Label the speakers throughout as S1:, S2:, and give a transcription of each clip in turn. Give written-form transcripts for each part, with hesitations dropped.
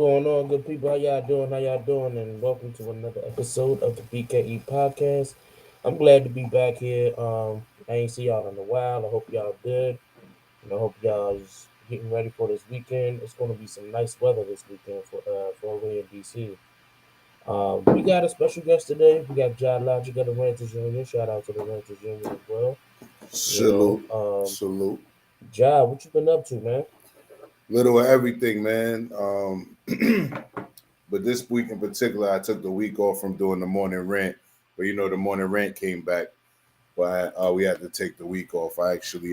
S1: going on, good people? How y'all doing? How y'all doing? And welcome to another episode of the BKE podcast. I'm glad to be back here. I ain't see y'all in a while. I hope y'all good, and I hope y'all is getting ready for this weekend. It's going to be some nice weather this weekend for over here in DC. We got a special guest today. We got Jah Logic of the Ranters Union. Shout out to the Ranters Union as well. You know,
S2: Salute, salute.
S1: Jah, what you been up to, man?
S2: Little of everything, man. But this week in particular, I took the week off from doing the morning rant. But the morning rant came back, but we had to take the week off. I actually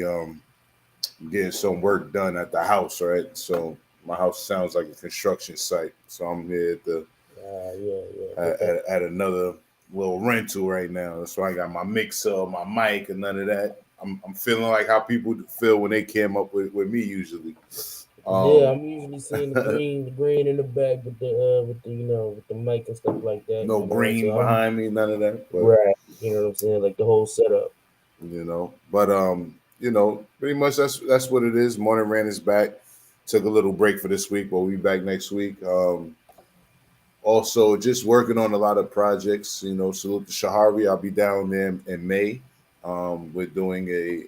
S2: getting some work done at the house, right? So my house sounds like a construction site. So I'm here
S1: Yeah,
S2: at,
S1: get that.
S2: at another little rental right now. That's why I got my mixer, my mic, and none of that. I'm feeling like how people feel when they came up with me usually.
S1: Yeah,
S2: Um,
S1: I'm usually seeing the green in the back with the with the mic and stuff like that.
S2: no
S1: So
S2: green
S1: I'm
S2: behind me, none of that. But
S1: right. You know what I'm saying? Like the whole setup.
S2: pretty much that's what it is. Morning Rant is back. Took a little break for this week, but we'll be back next week. Also, just working on a lot of projects. Salute to Shahari. I'll be down there in May. We're doing a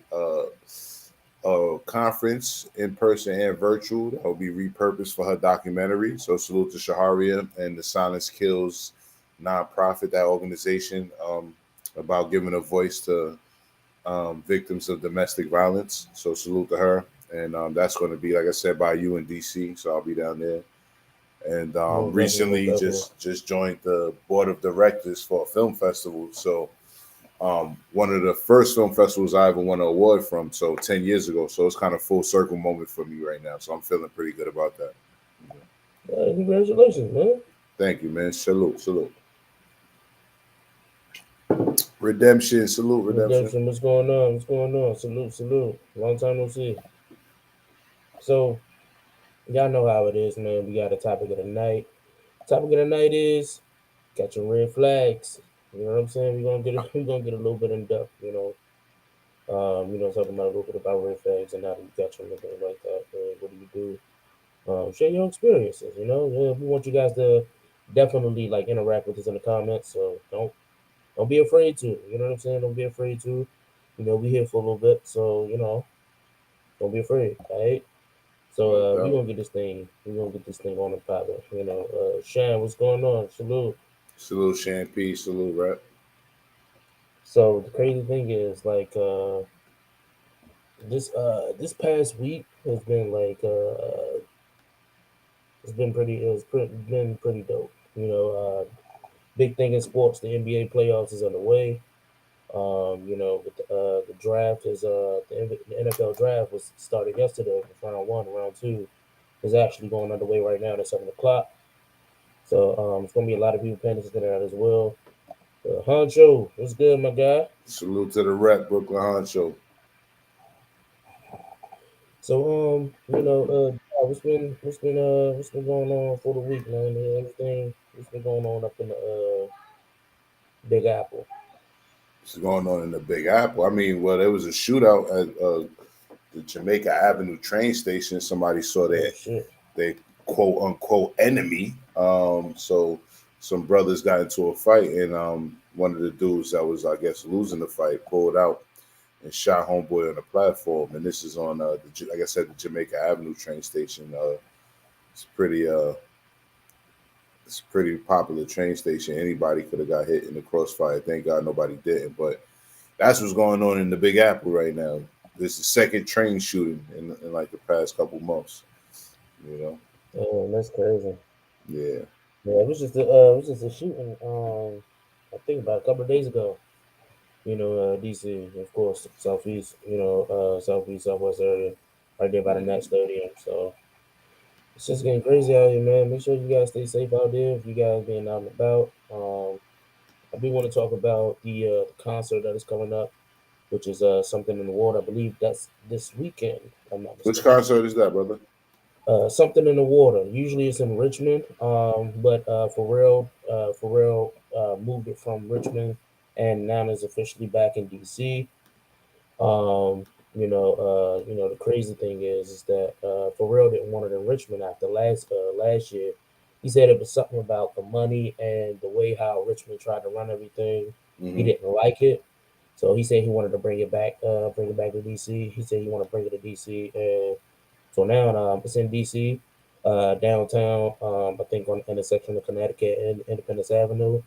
S2: conference in person and virtual that will be repurposed for her documentary. So salute to Shaharia and the Silence Kills nonprofit, that organization, about giving a voice to victims of domestic violence. So salute to her. And that's going to be, like I said, by you in DC. So I'll be down there. And
S1: Most definitely, most
S2: recently
S1: definitely.
S2: just joined the board of directors for a film festival. So one of the first film festivals I ever won an award from. So 10 years ago. So it's kind of full circle moment for me right now. So I'm feeling pretty good about that.
S1: Congratulations, man.
S2: Thank you, man. Salute, salute. Redemption, salute, redemption.
S1: Redemption, what's going on? What's going on? Salute, salute. Long time no see. So y'all know how it is, man. We got a topic of the night. Topic of the night is catching red flags. You know what I'm saying? We're gonna get a little bit in depth. Talking about a little bit about red flags and how do you catch them and things like that. What do you do? Share your experiences. We want you guys to definitely like interact with us in the comments. So don't be afraid to. You know what I'm saying? Don't be afraid to. We here for a little bit, so don't be afraid. All right. So
S2: No
S1: we
S2: doubt.
S1: gonna get this thing. We gonna get this thing on the popping. Shan, what's going on? Salute.
S2: Salute, Champagne, salute, right?
S1: So the crazy thing is like this past week has been like been pretty dope. Big thing in sports, the NBA playoffs is underway. With the draft is the NFL draft was started yesterday. Round one, round two is actually going underway right now at 7 o'clock. So it's gonna be a lot of people paying attention to that as well. Honcho, what's good, my guy?
S2: Salute to the rep, Brooklyn Honcho.
S1: So what's been going on for the week, man? Everything what's been going on up in the Big Apple.
S2: What's going on in the Big Apple? I mean, well, there was a shootout at the Jamaica Avenue train station. Somebody saw
S1: Oh
S2: that
S1: shit.
S2: they quote unquote enemy. So some brothers got into a fight, and one of the dudes that was, I guess, losing the fight pulled out and shot homeboy on the platform. And this is on, like I said, the Jamaica Avenue train station. It's pretty, it's a pretty popular train station. Anybody could have got hit in the crossfire. Thank God nobody didn't. But that's what's going on in the Big Apple right now. This is the second train shooting in like the past couple months. You know,
S1: Oh, that's crazy.
S2: yeah.
S1: Yeah, it was just a shooting. I think about a couple of days ago. DC, of course, southeast. Southeast, southwest area, right there by the
S2: Mhm.
S1: next stadium. So it's just getting crazy out here, man. Make sure you guys stay safe out there. If you guys being out and about, I do want to talk about the concert that is coming up, which is something in the water. I believe that's this weekend. If I'm not
S2: Which
S1: mistaken.
S2: concert is that, brother?
S1: Something in the water. Usually it's in Richmond, but moved it from Richmond, and now is officially back in DC. The crazy thing is that Pharrell didn't want it in Richmond after last year. He said it was something about the money and the way how Richmond tried to run everything. He
S2: Hmm.
S1: didn't like it, so he said he wanted to bring it back to DC. He said he want to bring it to DC, and so now it's in DC, downtown. I think on the intersection of Connecticut and Independence Avenue.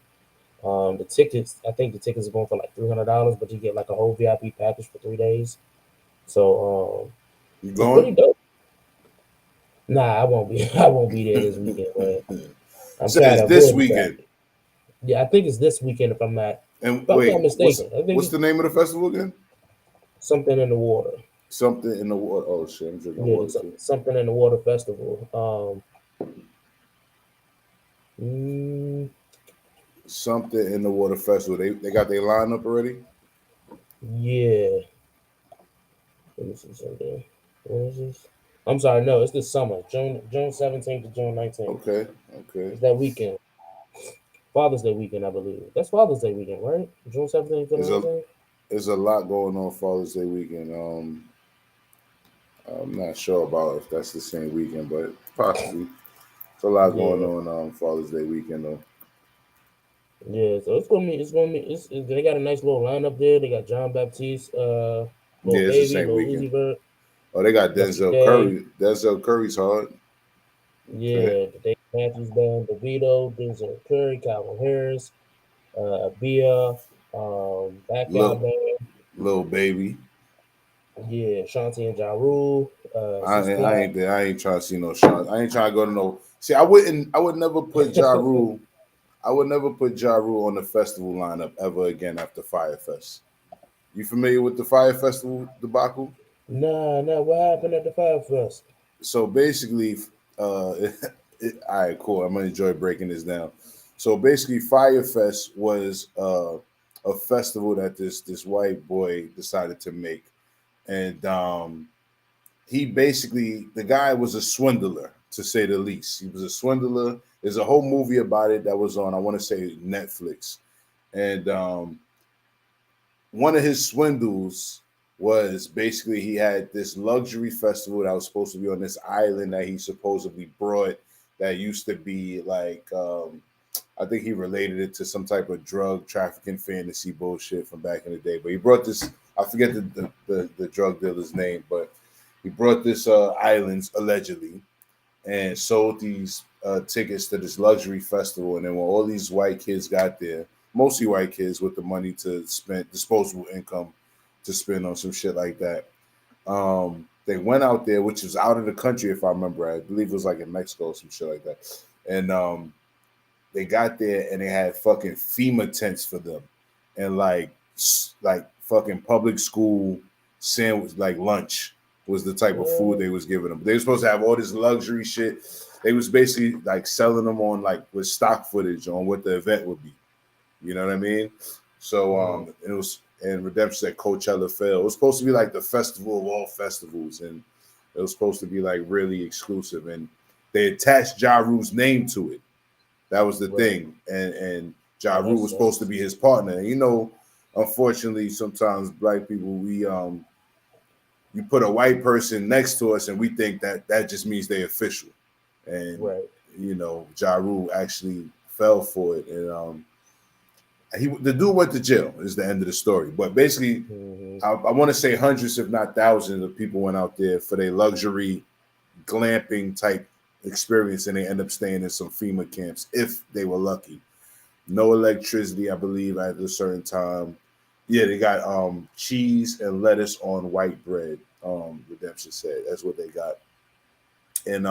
S1: The tickets, I think the tickets are going for like $300, but you get like a whole VIP package for 3 days. So
S2: You
S1: it's pretty
S2: going?
S1: dope. Nah, I won't be. I won't be there this weekend, man. I'm
S2: So
S1: trying
S2: it's
S1: to
S2: this
S1: avoid the
S2: weekend.
S1: traffic. Yeah, I think it's this weekend
S2: And
S1: if I'm not
S2: wait,
S1: mistaken. I think
S2: what's
S1: it's
S2: the name of the festival again?
S1: something in the water.
S2: Something in the water. Oh shit, I'm drinking
S1: Yeah,
S2: water too.
S1: something in the water festival. Mm,
S2: Something in the water festival. They got their lineup already.
S1: yeah. Let me see something. What is this? I'm sorry, no, it's this summer, June 17th to June 19th.
S2: Okay, okay.
S1: It's that weekend, Father's Day weekend, I believe. That's Father's Day weekend, right? June 17th to
S2: There's a
S1: 19th.
S2: there's a lot going on Father's Day weekend. I'm not sure about if that's the same weekend, but possibly. There's a lot going
S1: Yeah,
S2: on Father's Day weekend though.
S1: yeah. So they got a nice little lineup there. They got John Baptiste,
S2: Yeah,
S1: little
S2: it's the
S1: baby,
S2: same
S1: little
S2: weekend.
S1: Uzi Vert,
S2: Oh, they got
S1: Mustard
S2: Denzel
S1: K.
S2: Curry. Denzel Curry's hard. Okay.
S1: Yeah, the Dave Matthews Band, DeVito, Denzel Curry, Calvin Harris, Bia, Backyard
S2: Little
S1: Band.
S2: little baby.
S1: Yeah, Shanti and Ja Rule, Sis
S2: I
S1: Clark.
S2: ain't there. I ain't trying to see no shots. I ain't trying to go to no. See, I wouldn't. I would never put Ja Rule. I would never put Ja Rule on the festival lineup ever again after Fire Fest. You familiar with the Fire Festival debacle?
S1: Nah, nah. What happened at the Fire Fest?
S2: So basically, all right, cool. I'm gonna enjoy breaking this down. So basically, Fire Fest was a festival that this white boy decided to make, and he basically the guy was a swindler to say the least. He was a swindler. There's a whole movie about it that was on I want to say Netflix, and one of his swindles was basically he had this luxury festival that was supposed to be on this island that he supposedly brought that used to be like I think he related it to some type of drug trafficking fantasy bullshit from back in the day. But he brought this I forget the drug dealer's name, but he brought this islands allegedly and sold these tickets to this luxury festival. And then when all these white kids got there, mostly white kids with the money to spend disposable income to spend on some shit like that, they went out there, which was out of the country, if I remember right. I believe it was like in Mexico or some shit like that. And they got there and they had fucking FEMA tents for them, and like fucking public school sandwich like lunch was the type of food
S1: What?
S2: they was giving them. They were supposed to have all this luxury shit. They was basically like selling them on like with stock footage on what the event would be. You know what I mean? So
S1: Mm,
S2: it was and Redemption said Coachella failed. It was supposed to be like the festival of all festivals, and it was supposed to be like really exclusive. And they attached Ja Rule's name to it. That was the
S1: right.
S2: thing, and Ja
S1: Oh, that
S2: Rule was supposed to
S1: sucks.
S2: be his partner. And, unfortunately, sometimes black people we you put a white person next to us, and we think that that just means they official. And
S1: Right.
S2: Ja Rule actually fell for it, and the dude went to jail. Is the end of the story. But basically,
S1: Hmm.
S2: I want to say hundreds, if not thousands, of people went out there for their luxury glamping type experience, and they end up staying in some FEMA camps if they were lucky. No electricity, I believe, at a certain time. Yeah, they got cheese and lettuce on white bread. Redemption said that's what they got, and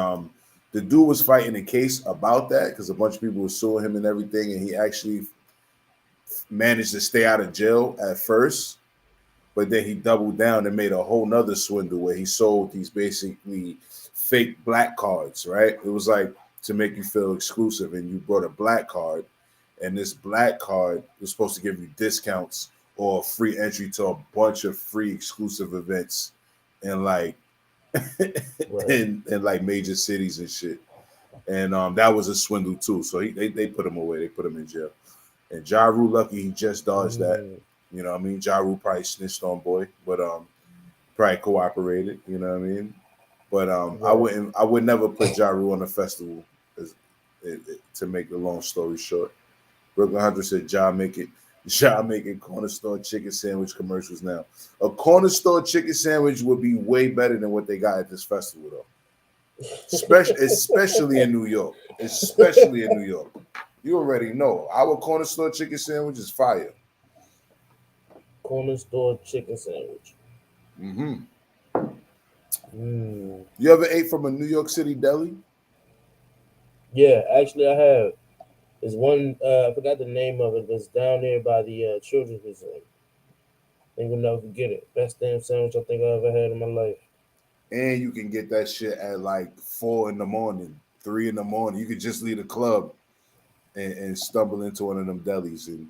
S2: the dude was fighting a case about that because a bunch of people were suing him and everything, and he actually managed to stay out of jail at first, but then he doubled down and made a whole nother swindle where he sold these basically fake black cards, right? It was like to make you feel exclusive, and you brought a black card, and this black card was supposed to give you discounts or free entry to a bunch of free exclusive events and like
S1: Right.
S2: in like major cities and shit. And that was a swindle too. So they put him away. They put him in jail. And Ja Rule, lucky he just dodged that.
S1: Mm,
S2: You know what I mean? Ja Rule probably snitched on boy, but probably cooperated. You know what I mean? But
S1: right.
S2: I would never put Ja Rule on a festival. To make the long story short, Brooklyn Hunter said, Jah making corner store chicken sandwich commercials now. A corner store chicken sandwich would be way better than what they got at this festival, though. Especially in New York. Especially in New York. You already know. Our corner store chicken sandwich is fire.
S1: Corner store chicken sandwich.
S2: Hmm.
S1: Mm.
S2: You ever ate from a New York City deli?
S1: Yeah, actually, I have. There's one. I forgot the name of it. But it's down there by the Children's Museum. Ain't gonna never forget it. Best damn sandwich I think I ever had in my life.
S2: And you can get that shit at like 4 in the morning, 3 in the morning. You could just leave the club and stumble into one of them delis and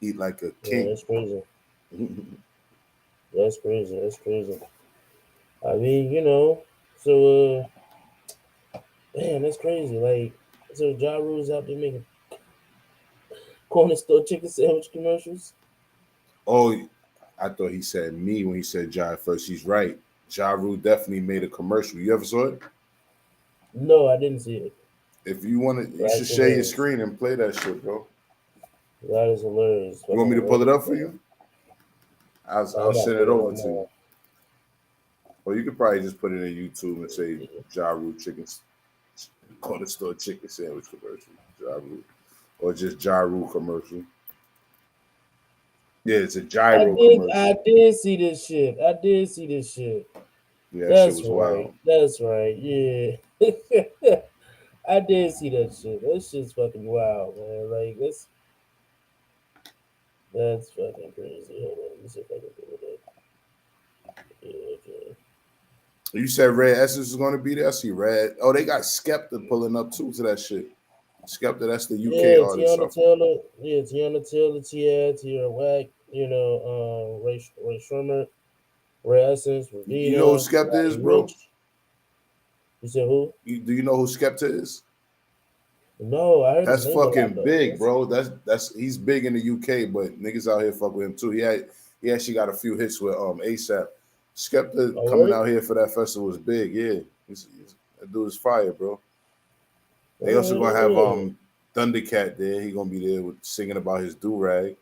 S2: eat like a
S1: Yeah,
S2: king.
S1: that's crazy. That's crazy. That's crazy. I mean, so damn, that's crazy. Like, so Ja Rule's out there making corner store chicken sandwich commercials.
S2: Oh, I thought he said me when he said Ja at first. He's right. Ja Rule definitely made a commercial. You ever saw it?
S1: No, I didn't see it.
S2: If you want to, you should
S1: That's
S2: share your
S1: hilarious.
S2: screen and play that shit, bro.
S1: That is hilarious.
S2: You want me
S1: Fucking
S2: to pull it
S1: hilarious,
S2: up for
S1: man.
S2: you? I'll,
S1: I'm
S2: I'll
S1: about to
S2: send
S1: put
S2: it
S1: it
S2: over
S1: up
S2: to you.
S1: now.
S2: Or you could probably just put it in YouTube and say Ja Rule chicken, corner store chicken sandwich commercial. Ja Rule. Or just Ja Rule commercial. Yeah, it's a gyro
S1: I
S2: commercial.
S1: did see this shit. I did see this shit.
S2: Yeah, that shit
S1: That's
S2: was
S1: right.
S2: wild.
S1: That's right. Yeah. I did see that shit. That shit's fucking wild, man. Like that's fucking crazy. Hold on, let me see if I can pull it up. Yeah, okay.
S2: You said Red Essence is going to be there. I see Red. Oh, they got Skepta pulling up too to that shit. Skepta, that's the UK
S1: Yeah,
S2: artist.
S1: Tiana Taylor. Yeah, Tiana Taylor, Tia, Tierra Whack. Ray Shermer, Ray Essence,
S2: You know who
S1: Ravina,
S2: Skepta is,
S1: Roddy
S2: bro?
S1: Rich. You said who?
S2: Do you know who Skepta is?
S1: No, I heard his
S2: That's
S1: name a lot
S2: fucking
S1: though.
S2: big, bro. That's he's big in the UK, but niggas out here fuck with him too. He actually got a few hits with ASAP. Skepta
S1: Oh,
S2: coming
S1: really?
S2: out here for that festival was big, yeah. That dude is fire, bro. They
S1: All
S2: also
S1: right,
S2: gonna have
S1: yeah.
S2: Thundercat there. He gonna be there with singing about his do rag.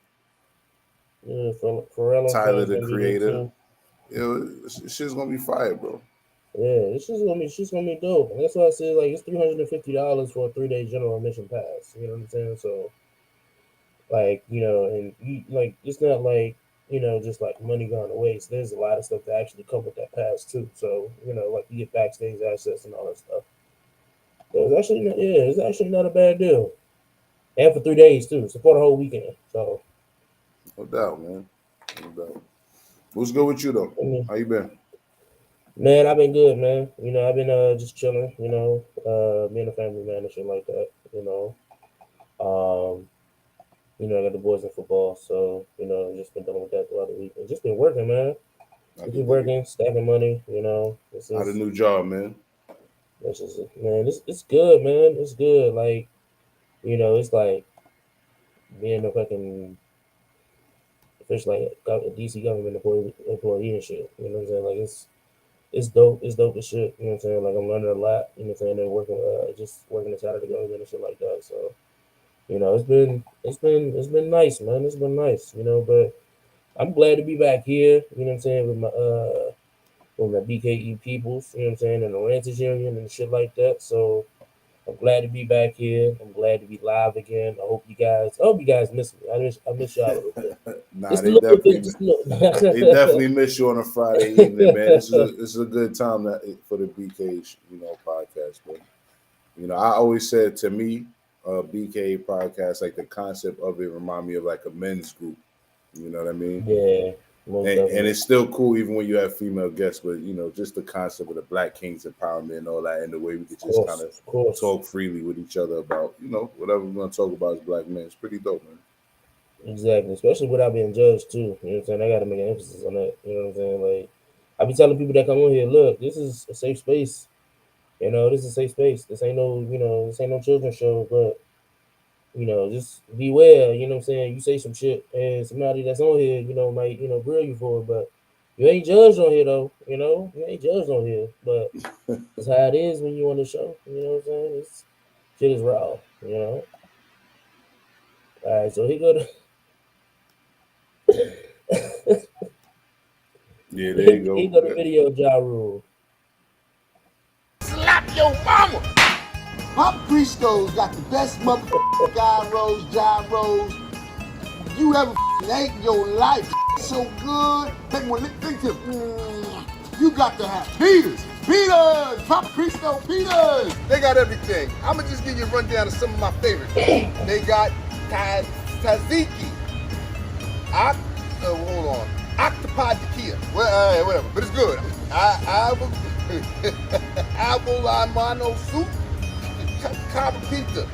S1: Yeah, Pharrell, I'm saying,
S2: Tyler
S1: is
S2: the
S1: gonna be there
S2: Creator.
S1: too.
S2: This shit's gonna be fire, bro.
S1: Yeah, it's just gonna be dope. And that's why I said like it's $350 for a 3 day general admission pass. You know what I'm saying? So like, and like it's not like, just like money gone to waste. There's a lot of stuff that actually come with that pass too. So, like you get backstage access and all that stuff. So it's actually not a bad deal. And for 3 days too. So for the whole weekend. So
S2: No doubt, man. No doubt. What's good with you though?
S1: I mean,
S2: How you been?
S1: man, I've been good, man. I've been just chilling, being a family man and shit like that, Um, I got the boys in football, so just been dealing with that throughout the week. And just been working, man.
S2: I
S1: Just
S2: can
S1: been
S2: dig it.
S1: working, stacking money. This
S2: How the
S1: is
S2: new job, man?
S1: this is man. It's good, man. It's good. Like it's like being a fucking official like DC government employee and shit. You know what I'm saying? Like it's dope. It's dope as shit. You know what I'm saying? Like I'm learning a lot. You know what I'm saying? And working, just working inside of the government and shit like that. So it's been nice, man. It's been nice. But I'm glad to be back here. You know what I'm saying? With my BKE peoples. You know what I'm saying? And the Ranters Union and shit like that. So I'm glad to be back here. I'm glad to be live again. I hope you guys miss me. I miss y'all a little bit.
S2: Nah,
S1: Just a little bit. Just a
S2: they
S1: little.
S2: definitely miss you on a Friday evening, man. This is a good time for the BK podcast, bro. I always said to me, BK podcast, like the concept of it remind me of like a men's group. You know what I mean?
S1: Yeah, most
S2: And
S1: definitely.
S2: it's still cool even when you have female guests, but just the concept of the Black Kings empowerment and all that, and the way we could
S1: Of
S2: just kind
S1: course,
S2: of
S1: of course.
S2: talk freely with each other about whatever we're gonna talk about as black men. It's pretty dope, man.
S1: Exactly. Especially without being judged too. You know what I'm saying? I gotta make an emphasis on that. You know what I'm saying? Like I be telling people that come on here, look, this is a safe space. This is a safe space. This ain't no children's show, but just beware, you know what I'm saying? You say some shit and somebody that's on here, might, grill you for it, but you ain't judged on here though, you ain't judged on here. But it's how it is when you on the show, you know what I'm saying? Shit is raw, you know. All right, so he go to
S2: Yeah, there you
S1: he
S2: go.
S1: go to video Ja Rule.
S3: Slap your mama. Papa Cristo's got the best motherfucking gyros you ever ate in your life. So good. Make one think to you got to have Peters. Peters! Papa Cristo Peters! They got everything. I'ma just give you a rundown of some of my favorites. They got tzatziki. Hold on. Octopi tequila. Well, whatever. But it's good. Abolamano soup. Carbon pizza.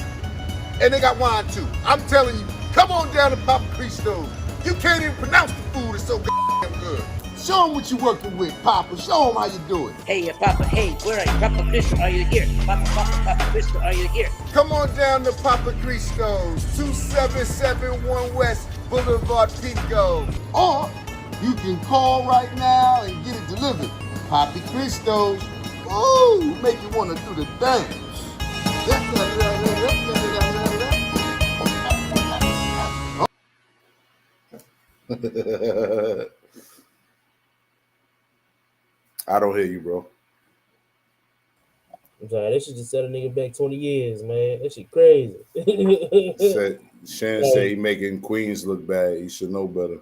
S3: And they got wine too. I'm telling you, come on down to Papa Cristo's. You can't even pronounce the food. It's so goddamn good. Show them what you're working with, Papa. Show them how you do it.
S4: Hey, Papa. Hey, where are you? Papa Cristo, are you here? Papa Cristo, are you here?
S3: Come on down to Papa Cristo's, 2771 West Boulevard, Pico. Or you can call right now and get it delivered. Papa Cristo's. Ooh, make you want to do the dance.
S2: I don't hear you, bro.
S1: I'm sorry, they should just set a nigga back 20 years, man. That shit crazy.
S2: Shan said he making Queens look bad. He should know better.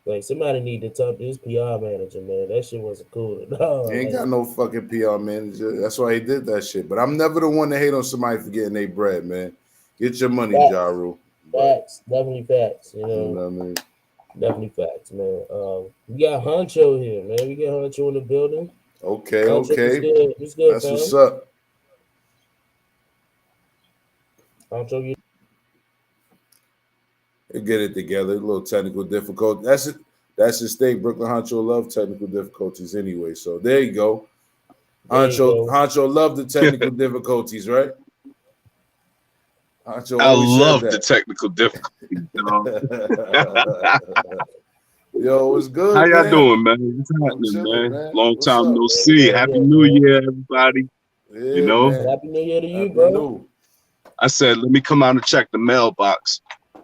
S1: Like somebody need to talk to his PR manager, man. That shit wasn't cool at all.
S2: He ain't
S1: Like,
S2: got no fucking PR manager. That's why he did that shit. But I'm never the one to hate on somebody for getting their bread, man. Get your money,
S1: Facts.
S2: Ja Rule.
S1: Facts, definitely facts. You know
S2: what I mean?
S1: Definitely facts, man. We got Honcho here, man. We got Honcho in the building.
S2: Okay,
S1: Honcho,
S2: okay.
S1: What's good,
S2: That's
S1: fam?
S2: what's up.
S1: Honcho, you
S2: get it together. A little technical difficulty. That's it. That's his thing. Brooklyn Honcho love technical difficulties anyway. So there you go. Honcho love the technical difficulties, right? Honcho
S5: I
S2: always
S5: love
S2: said
S5: the
S2: that.
S5: technical difficulties, dog.
S2: Yo, what's good?
S5: How y'all
S2: man?
S5: doing, man? What's happening,
S2: chilling,
S5: man? Long
S2: What's
S5: time
S2: up?
S5: no see. Happy New Year, everybody.
S2: Yeah,
S5: you know,
S2: man.
S1: Happy New Year to you,
S2: Happy
S1: bro.
S2: New.
S5: I said, let me come out and check the mailbox.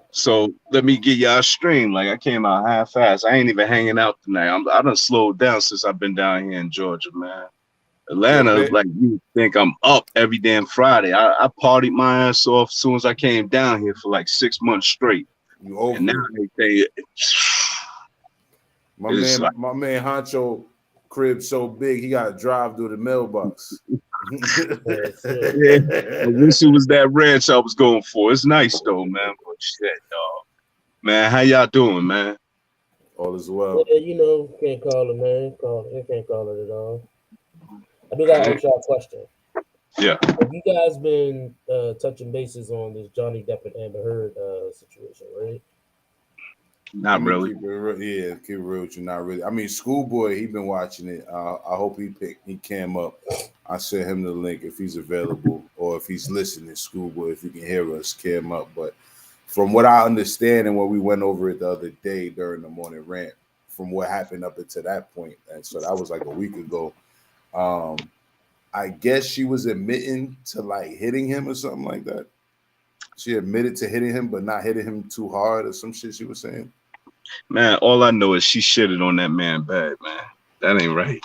S5: So let me get y'all a stream. Like I came out half-assed. I ain't even hanging out tonight. I done slowed down since I've been down here in Georgia, man. Atlanta, like you think I'm up every damn Friday. I partied my ass off as soon as I came down here for like 6 months straight.
S2: You over
S5: and now
S2: it.
S5: My
S2: man Honcho crib so big he got to drive through the mailbox.
S5: Yeah, I wish it was that ranch I was going for. It's nice though, man. But shit, dog. Man, how y'all doing, man?
S2: All is well.
S1: Yeah, you know, can't call it, man. Can't call it at all. I do got to ask y'all a question.
S5: Yeah.
S1: Have you guys been touching bases on this Johnny Depp and Amber Heard situation, right?
S5: Not really.
S2: Keep it real with you. Not really. I mean, Schoolboy, he been watching it. I hope he came up. I sent him the link if he's available or if he's listening. Schoolboy, if you can hear us, came up. But from what I understand and what we went over it the other day during the morning rant, from what happened up until that point, and so that was like a week ago. I guess she was admitting to like hitting him or something like that. She admitted to hitting him, but not hitting him too hard or some shit she was saying.
S5: Man, all I know is she shitted on that man bad, man. That ain't right.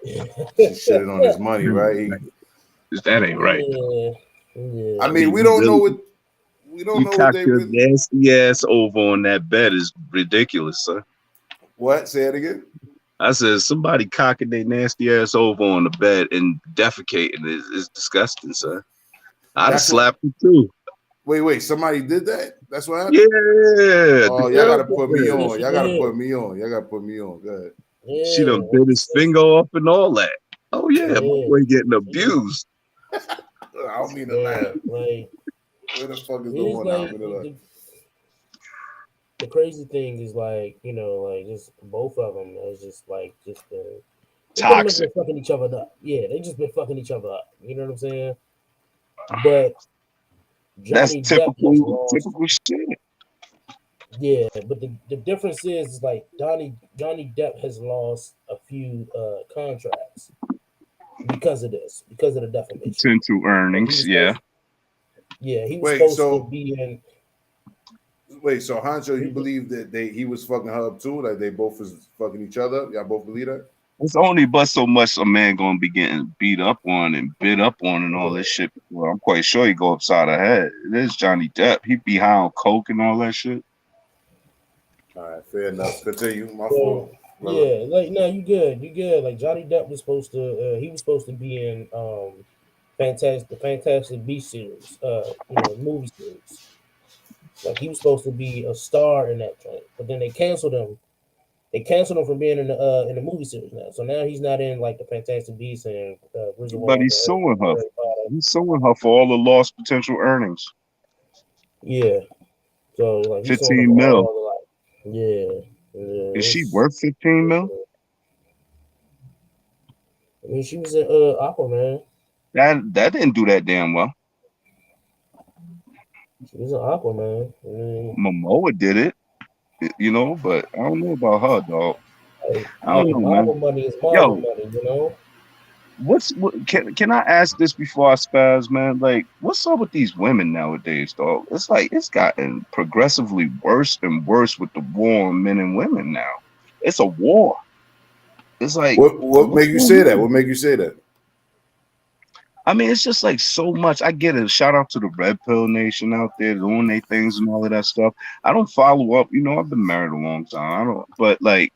S2: She shitted on his money, right?
S5: That ain't right.
S1: Yeah.
S2: I mean, we don't know what they
S5: your nasty ass over on that bed is ridiculous, sir.
S2: What? Say it again.
S5: I said somebody cocking their nasty ass over on the bed and defecating is disgusting, sir. I'd have slapped you too.
S2: Wait, somebody did that? That's what happened?
S5: Yeah.
S2: Oh, y'all gotta put me on. Y'all gotta put me on. Go ahead.
S1: Yeah.
S5: She done bit his finger off and all that. Oh yeah, my boy getting abused.
S2: I don't mean to laugh.
S1: Like,
S2: where the fuck is the one
S1: like, the crazy thing is like, you know, like just both of them is just
S5: toxic.
S1: Been fucking each other up. Yeah, they just been fucking each other up. You know what I'm saying? But Johnny
S5: That's typical shit.
S1: Yeah, but the difference is like Johnny Depp has lost a few contracts. because of this, because of the defamation.
S5: Potential
S1: Like,
S5: earnings, yeah.
S1: He was
S2: Wait,
S1: supposed to
S2: so
S1: be in.
S2: so Hancho, you believe that he was fucking her up too? Like they both was fucking each other? Y'all both believe that?
S5: It's only but so much a man gonna be getting beat up on and bit up on and all this shit. Well, I'm quite sure he go upside the head. It is Johnny Depp. He be high on coke and all that shit.
S2: All right, fair enough. Continue. My
S1: So
S2: fault.
S1: yeah, like no, you good. Like Johnny Depp was supposed to, he was supposed to be in the Fantastic Beast series, movie series. Like he was supposed to be a star in that joint, but then they canceled him. They canceled him from being in the movie series now. So now he's not in like the Fantastic Beasts and Wizard of
S5: But
S1: Oz
S5: he's
S1: and
S5: suing her.
S1: Harry Potter.
S5: He's suing her for all the lost potential earnings.
S1: Yeah. So like he's suing them
S5: 15 mil.
S1: all like, yeah.
S5: Is she worth 15 mil?
S1: I mean, she was in Aquaman.
S5: That didn't do that damn well.
S1: She was in Aquaman. I mean,
S5: Momoa did it, but I don't know about her, dog. I don't know,
S1: Marvel
S5: man.
S1: money is Marvel money,
S5: What can I ask this before I spaz, man? Like, what's up with these women nowadays, dog? It's like it's gotten progressively worse and worse with the war on men and women now. It's a war. It's like
S2: what make you say that? What make you say that?
S5: I mean, it's just like so much. I get it. Shout out to the Red Pill Nation out there doing their things and all of that stuff. I don't follow up. I've been married a long time. But like,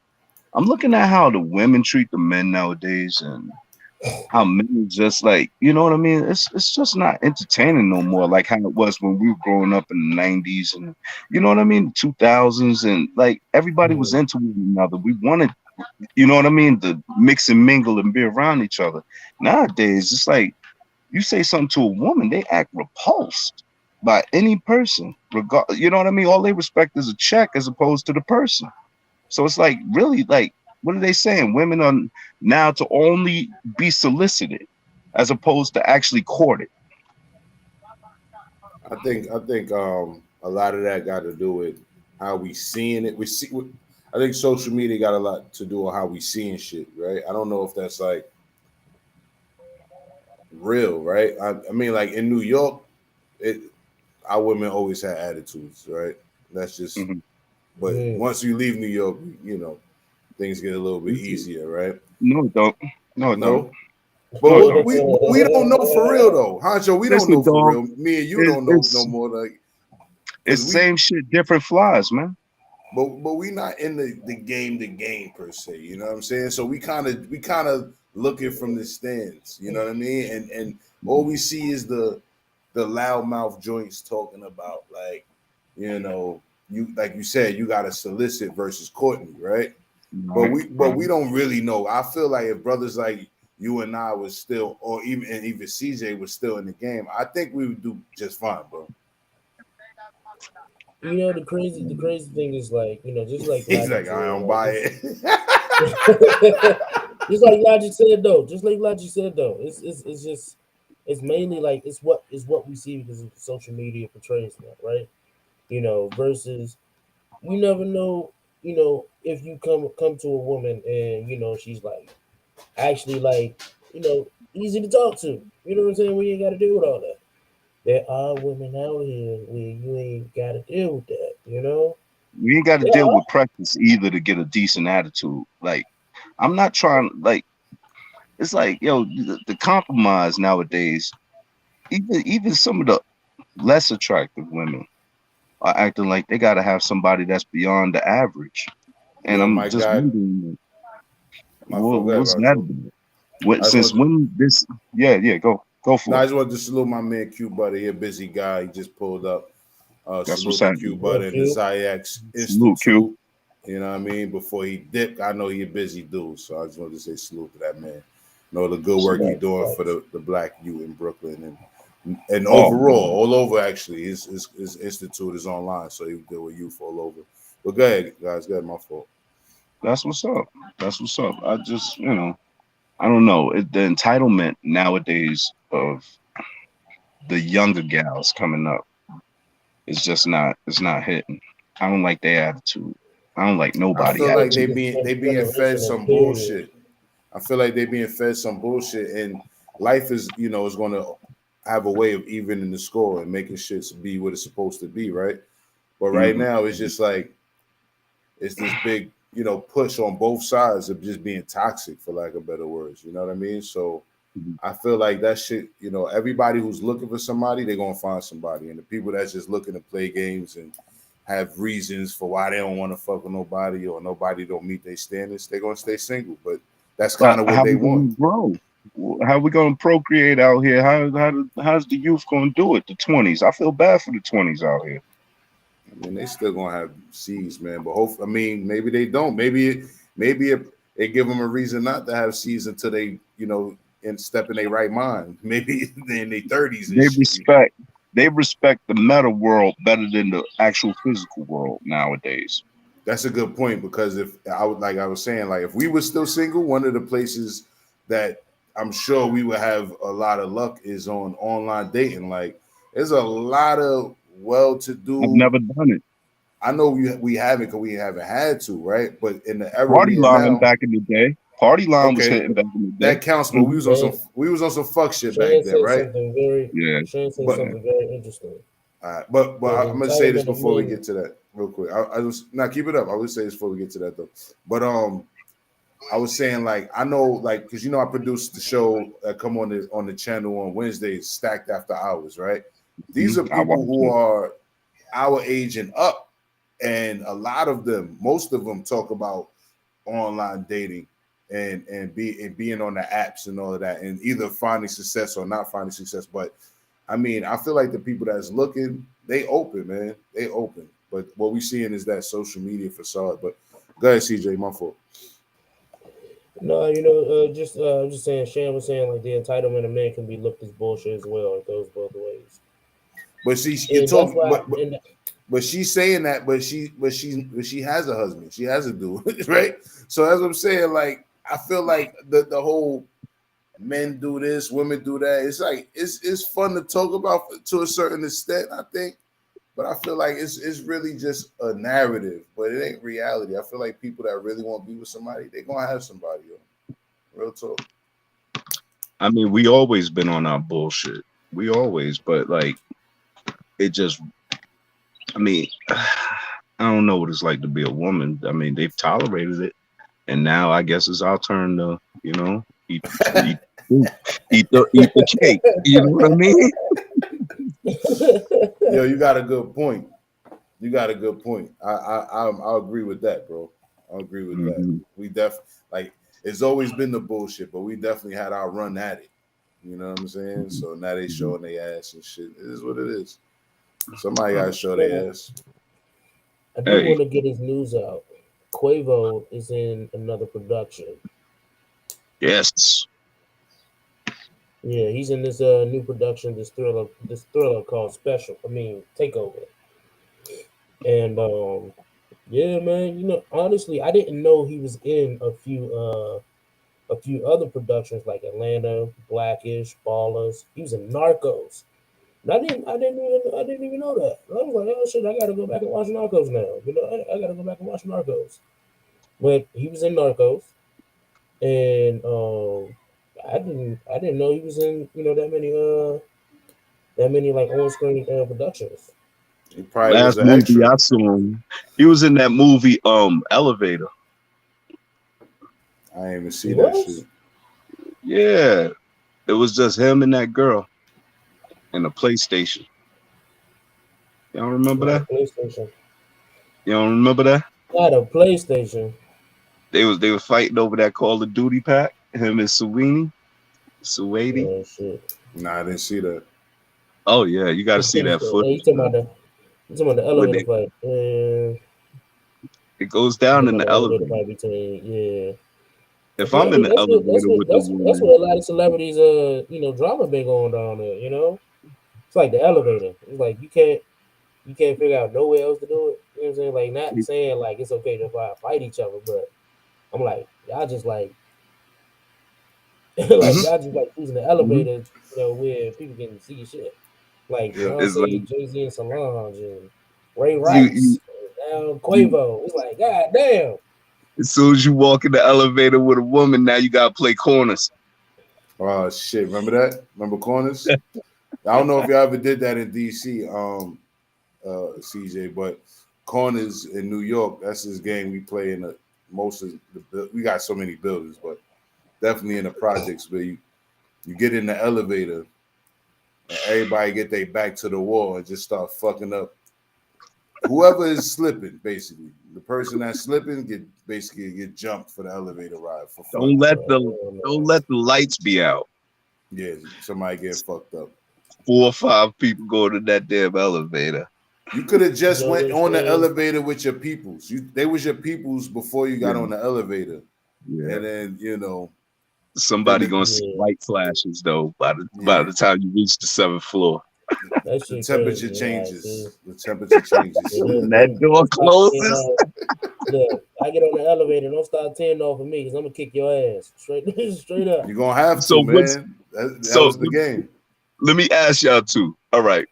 S5: I'm looking at how the women treat the men nowadays and how men just like, you know what I mean? It's just not entertaining no more. Like how it was when we were growing up in the 90s and you know what I mean? 2000s and like everybody was into one another. We wanted, you know what I mean? To mix and mingle and be around each other. Nowadays, it's like, you say something to a woman, they act repulsed by any person. You know what I mean? All they respect is a check as opposed to the person. So it's like, really, like, what are they saying? Women are now to only be solicited as opposed to actually courted.
S2: I think a lot of that got to do with how we seeing it. I think social media got a lot to do with how we seeing shit, right? I don't know if that's like real, right? I mean, like in New York, our women always had attitudes, right? That's just. But once you leave New York, things get a little bit easier, right?
S5: No, it don't. No, it don't.
S2: But we don't know for real though, Hancho. We don't know for real. Me and you don't know no more. Like
S5: it's same shit, different flies, man.
S2: But we not in the game per se. You know what I'm saying? So we kind of looking from the stands. You know what I mean? And all we see is the loudmouth joints talking about like, you like you said, you got to solicit versus Courtney, right? But we don't really know. I feel like if brothers like you and I was still, or even CJ was still in the game, I think we would do just fine, bro.
S1: The crazy thing is like, just like
S2: he's like, I don't buy it.
S1: Just like Logic said though. It's just it's mainly like it's what we see because of social media portrays that, right? Versus you never know, if you come to a woman and she's like actually like, easy to talk to. You know what I'm saying? We ain't gotta deal with all that. There are women out here where you ain't gotta deal with that,
S5: You ain't got to deal with practice either to get a decent attitude. Like, I'm not trying, like, it's like, the compromise nowadays, even some of the less attractive women are acting like they got to have somebody that's beyond the average. And I'm just wondering, what's that about? Since when this, go for it.
S2: I just want to salute my man Q Butter. He a busy guy. He just pulled up.
S5: That's what's happening.
S2: Q Butter and the Zayax Institute. Q. You know what I mean? Before he dipped, I know he a busy dude. So I just wanted to say salute to that man. The good work he's doing for the black youth in Brooklyn and overall, all over actually. His institute is online, so he deal with youth all over. But go ahead, guys. Go ahead, my fault.
S5: That's what's up. I just, I don't know. The entitlement nowadays of the younger gals coming up is just not. It's not hitting. I don't like their attitude. I don't like nobody.
S2: I feel like they being fed some bullshit. I feel like they being fed some bullshit, and life is, is going to have a way of evening the score and making shit be what it's supposed to be, right? But right
S5: Mhm.
S2: now, it's just like it's this big, push on both sides of just being toxic, for lack of better words. You know what I mean? So
S5: Mhm.
S2: I feel like that shit, everybody who's looking for somebody, they're gonna find somebody. And the people that's just looking to play games and have reasons for why they don't want to fuck with nobody or nobody don't meet their standards, they're gonna stay single. But that's
S5: But
S2: kind of what
S5: how
S2: they
S5: we
S2: want.
S5: gonna grow? How we gonna procreate out here? How's the youth gonna do it? The 20s. I feel bad for the 20s out here.
S2: I mean, they still gonna have seeds, man. But I mean, maybe they don't. Maybe it give them a reason not to have seeds until they, and step in their right mind. Maybe in their 30s and
S5: They
S2: shit.
S5: respect they respect the meta world better than the actual physical world nowadays.
S2: That's a good point because if I would, like I was saying, like if we were still single, one of the places that I'm sure we would have a lot of luck is on online dating. Like there's a lot of
S5: I've
S2: well-to-do.
S5: never done it.
S2: I know we haven't because we haven't had to, right? But in the era
S5: Party
S2: we in
S5: line
S2: now,
S5: back in the day. Party line was
S2: okay,
S5: hitting back in the day.
S2: that counts. But
S5: Mhm.
S2: we was on some fuck shit back
S1: Shan
S2: then,
S1: said
S2: right?
S1: something very
S5: Yeah,
S1: Shan said
S2: But
S5: yeah.
S1: something very interesting.
S2: but
S1: The
S2: I'm gonna say this
S1: entitlement of
S2: before we
S1: men.
S2: get to that real quick. I just now keep it up. I would say this before we get to that though. But I was saying like I know like because I produced the show that come on the channel on Wednesdays, Stacked After Hours, right? These are
S5: I
S2: people
S5: watched
S2: who
S5: it.
S2: are our age and up, and a lot of them, most of them, talk about online dating and being on the apps and all of that, and either finding success or not finding success. But I mean, I feel like the people that's looking, they open, man, they open. But what we seeing is that social media facade. But go ahead, CJ, my fault.
S1: No, I'm just saying. Shan was saying like the entitlement of men can be looked as bullshit as well. It goes both ways,
S2: But see, you're
S1: and that's
S2: talking,
S1: why.
S2: but she's saying that, but she has a husband, she has a dude, right? So that's what I'm saying. Like, I feel like the whole men do this, women do that. It's like it's fun to talk about to a certain extent, I think. But I feel like it's really just a narrative, but it ain't reality. I feel like people that really want to be with somebody, they're gonna have somebody, yo. Real talk.
S5: I mean, we always been on our bullshit. We always, but like it just I mean, I don't know what it's like to be a woman. I mean, they've tolerated it, and now I guess it's our turn to, eat, eat, eat the cake. You know what I mean?
S2: Yo, you got a good point. You got a good point. I agree with that, bro. I agree with that.
S5: Hmm.
S2: We like it's always been the bullshit, but we definitely had our run at it. You know what I'm saying? So now they
S5: Hmm.
S2: showing their ass and shit. It is what it is. Somebody
S5: Uh,
S2: gotta show
S1: So
S2: their ass.
S1: I do
S5: hey,
S1: want to get his news out. Quavo is in another production.
S5: yes,
S1: Yeah, he's in this new production, this thriller called Special. I mean Takeover. And yeah, man, honestly, I didn't know he was in a few other productions like Atlanta, Blackish, Ballers. He was in Narcos. And I didn't even know that. I was like, oh shit, I gotta go back and watch Narcos now. I gotta go back and watch Narcos. But he was in Narcos, and I didn't know he was in that many like on screen productions.
S2: He probably was
S5: last
S2: an
S5: movie
S2: extra.
S5: I saw him, he was in that movie, Elevator.
S2: I ain't even
S1: He
S2: see that shit.
S1: was.
S5: Yeah, it was just him and that girl in a PlayStation. Y'all remember
S1: Not a
S5: that?
S1: PlayStation.
S5: You don't remember that?
S1: Not a PlayStation.
S5: They were fighting over that Call of Duty pack. Him and Suwaidi.
S1: Oh shit.
S2: Nah, I didn't see that.
S5: Oh yeah, you got to see that
S1: Hey,
S5: footage, man.
S1: you talking about the
S5: When
S1: elevator fight.
S5: it goes
S1: You
S5: down
S1: talking
S5: in
S1: about
S5: the
S1: the elevator
S5: elevator.
S1: fight between, yeah.
S5: If
S1: Yeah, I
S5: I'm in
S1: mean
S5: the
S1: that's what that's
S5: elevator
S1: what
S5: with the
S1: that's that's
S5: woman,
S1: what a lot of celebrities drama been going down there. It's like the elevator. It's like you can't figure out nowhere else to do it. You know what I'm saying? Like not saying like it's okay to fight each other, but I'm like y'all just like like
S5: hmm
S1: y'all just like using the
S5: hmm
S1: elevator, where people can see your shit. Like
S2: Yeah.
S5: it's like
S1: Beyonce, Jay-Z, and Solange, and Ray
S5: you
S1: Rice, and now
S5: you
S1: Quavo. It's like, God damn.
S5: As soon as you walk in the elevator with a woman, now you gotta play corners.
S2: Oh shit! Remember that? Remember corners? I don't know if y'all ever did that in DC, CJ, but corners in New York. That's this game we play in most of the. We got so many buildings, but definitely in the projects where you get in the elevator and everybody get their back to the wall and just start fucking up. Whoever is slipping, basically, the person that's slipping get jumped for the elevator ride for fun.
S5: Don't let the lights be out.
S2: Yeah, somebody get fucked up.
S5: 4 or 5 people go to that damn elevator.
S2: You could have just went on the elevator with your peoples. They was your peoples before you got on the elevator. Yeah. And then,
S5: somebody gonna see light flashes though by the time you reach the 7th floor.
S2: The temperature changes. The temperature changes.
S5: When that door closes.
S1: Look, I get on the elevator. Don't start tearing off of me because I'm gonna kick your ass straight up.
S2: You're gonna have to, man. That was the game.
S5: Let me ask y'all too. All right.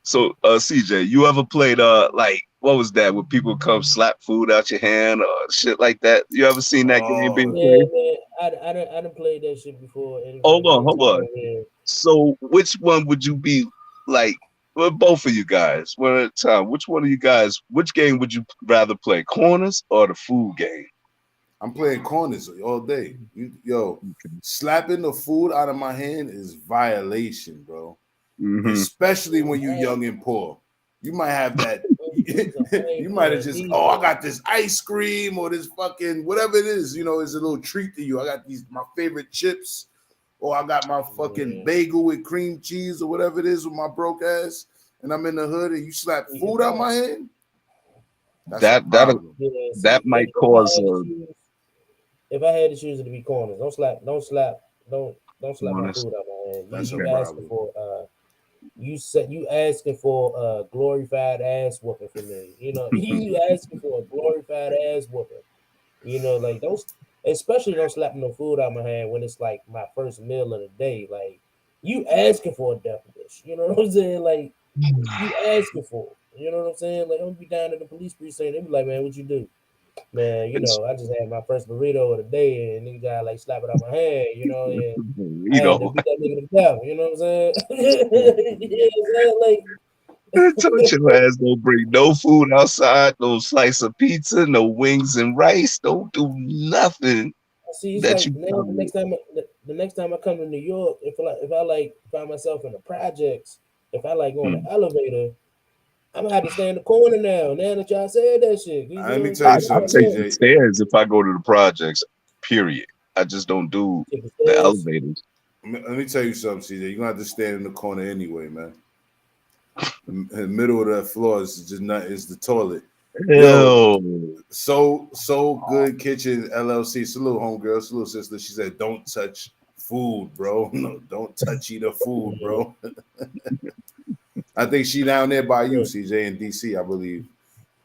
S5: So, CJ, you ever played like what was that? When people come slap food out your hand or shit like that? You ever seen that game being played?
S1: Yeah, man. I done played that shit before.
S5: Hold on. So, which one would you be like? Well, both of you guys, one at a time. Which game would you rather play, corners or the food game?
S2: I'm playing corners all day. Slapping the food out of my hand is violation, bro. Mm-hmm. Especially when you're young and poor. You might have that. You might have just, I got this ice cream or this fucking whatever it is. It's a little treat to you. I got my favorite chips, or I got my fucking bagel with cream cheese or whatever it is with my broke ass, and I'm in the hood and you slap food out my hand.
S5: That might cause
S1: If I had to choose it to be corners, don't slap my food out my hand. You asking for you asking for a glorified ass whooping from me. You asking for a glorified ass whooping. Like especially don't slap no food out my hand when it's like my first meal of the day. Like you asking for a death wish. You know what I'm saying? Like you asking for. You know what I'm saying? Like I'm gonna be down at the police precinct. They be like, man, what you do? Man, I just had my first burrito of the day, and nigga got like slap it out my hand, and I had to beat that nigga to death. You know what I'm saying?
S5: I told your ass don't bring no food outside, no slice of pizza, no wings and rice. Don't do nothing.
S1: See, it's like now the next time I come to New York, if I find myself in the projects, if I like go on the elevator, I'm gonna have to stay in the corner now. Now that y'all said that shit,
S2: let me tell you something.
S5: I take the stairs if I go to the projects. Period. I just don't do the elevators.
S2: Let me tell you something, CJ. You're gonna have to stand in the corner anyway, man. In the middle of that floor is the toilet. Yo, so good kitchen LLC. Salute, homegirl. Salute, sister. She said, "Don't touch food, bro. No, don't touch the food, bro." I think she down there by you, CJ, in DC, I believe.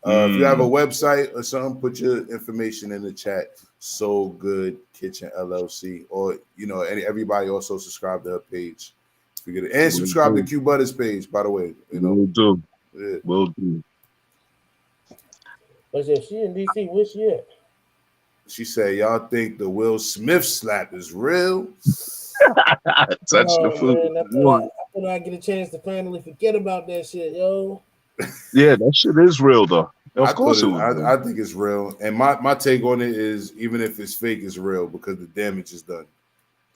S2: If you have a website or something, put your information in the chat. So Good Kitchen LLC, or everybody also subscribe to her page. And subscribe to Q Butters page, by the way.
S5: Will do. Yeah. Will do.
S1: But if she in DC, where's she at?
S2: She said, "Y'all think the Will Smith slap is real?"
S5: Touch the food.
S1: Man, I get a chance to finally forget about that shit, yo.
S5: Yeah, that shit is real though. Of course
S2: I think it's real. And my take on it is, even if it's fake, it's real because the damage is done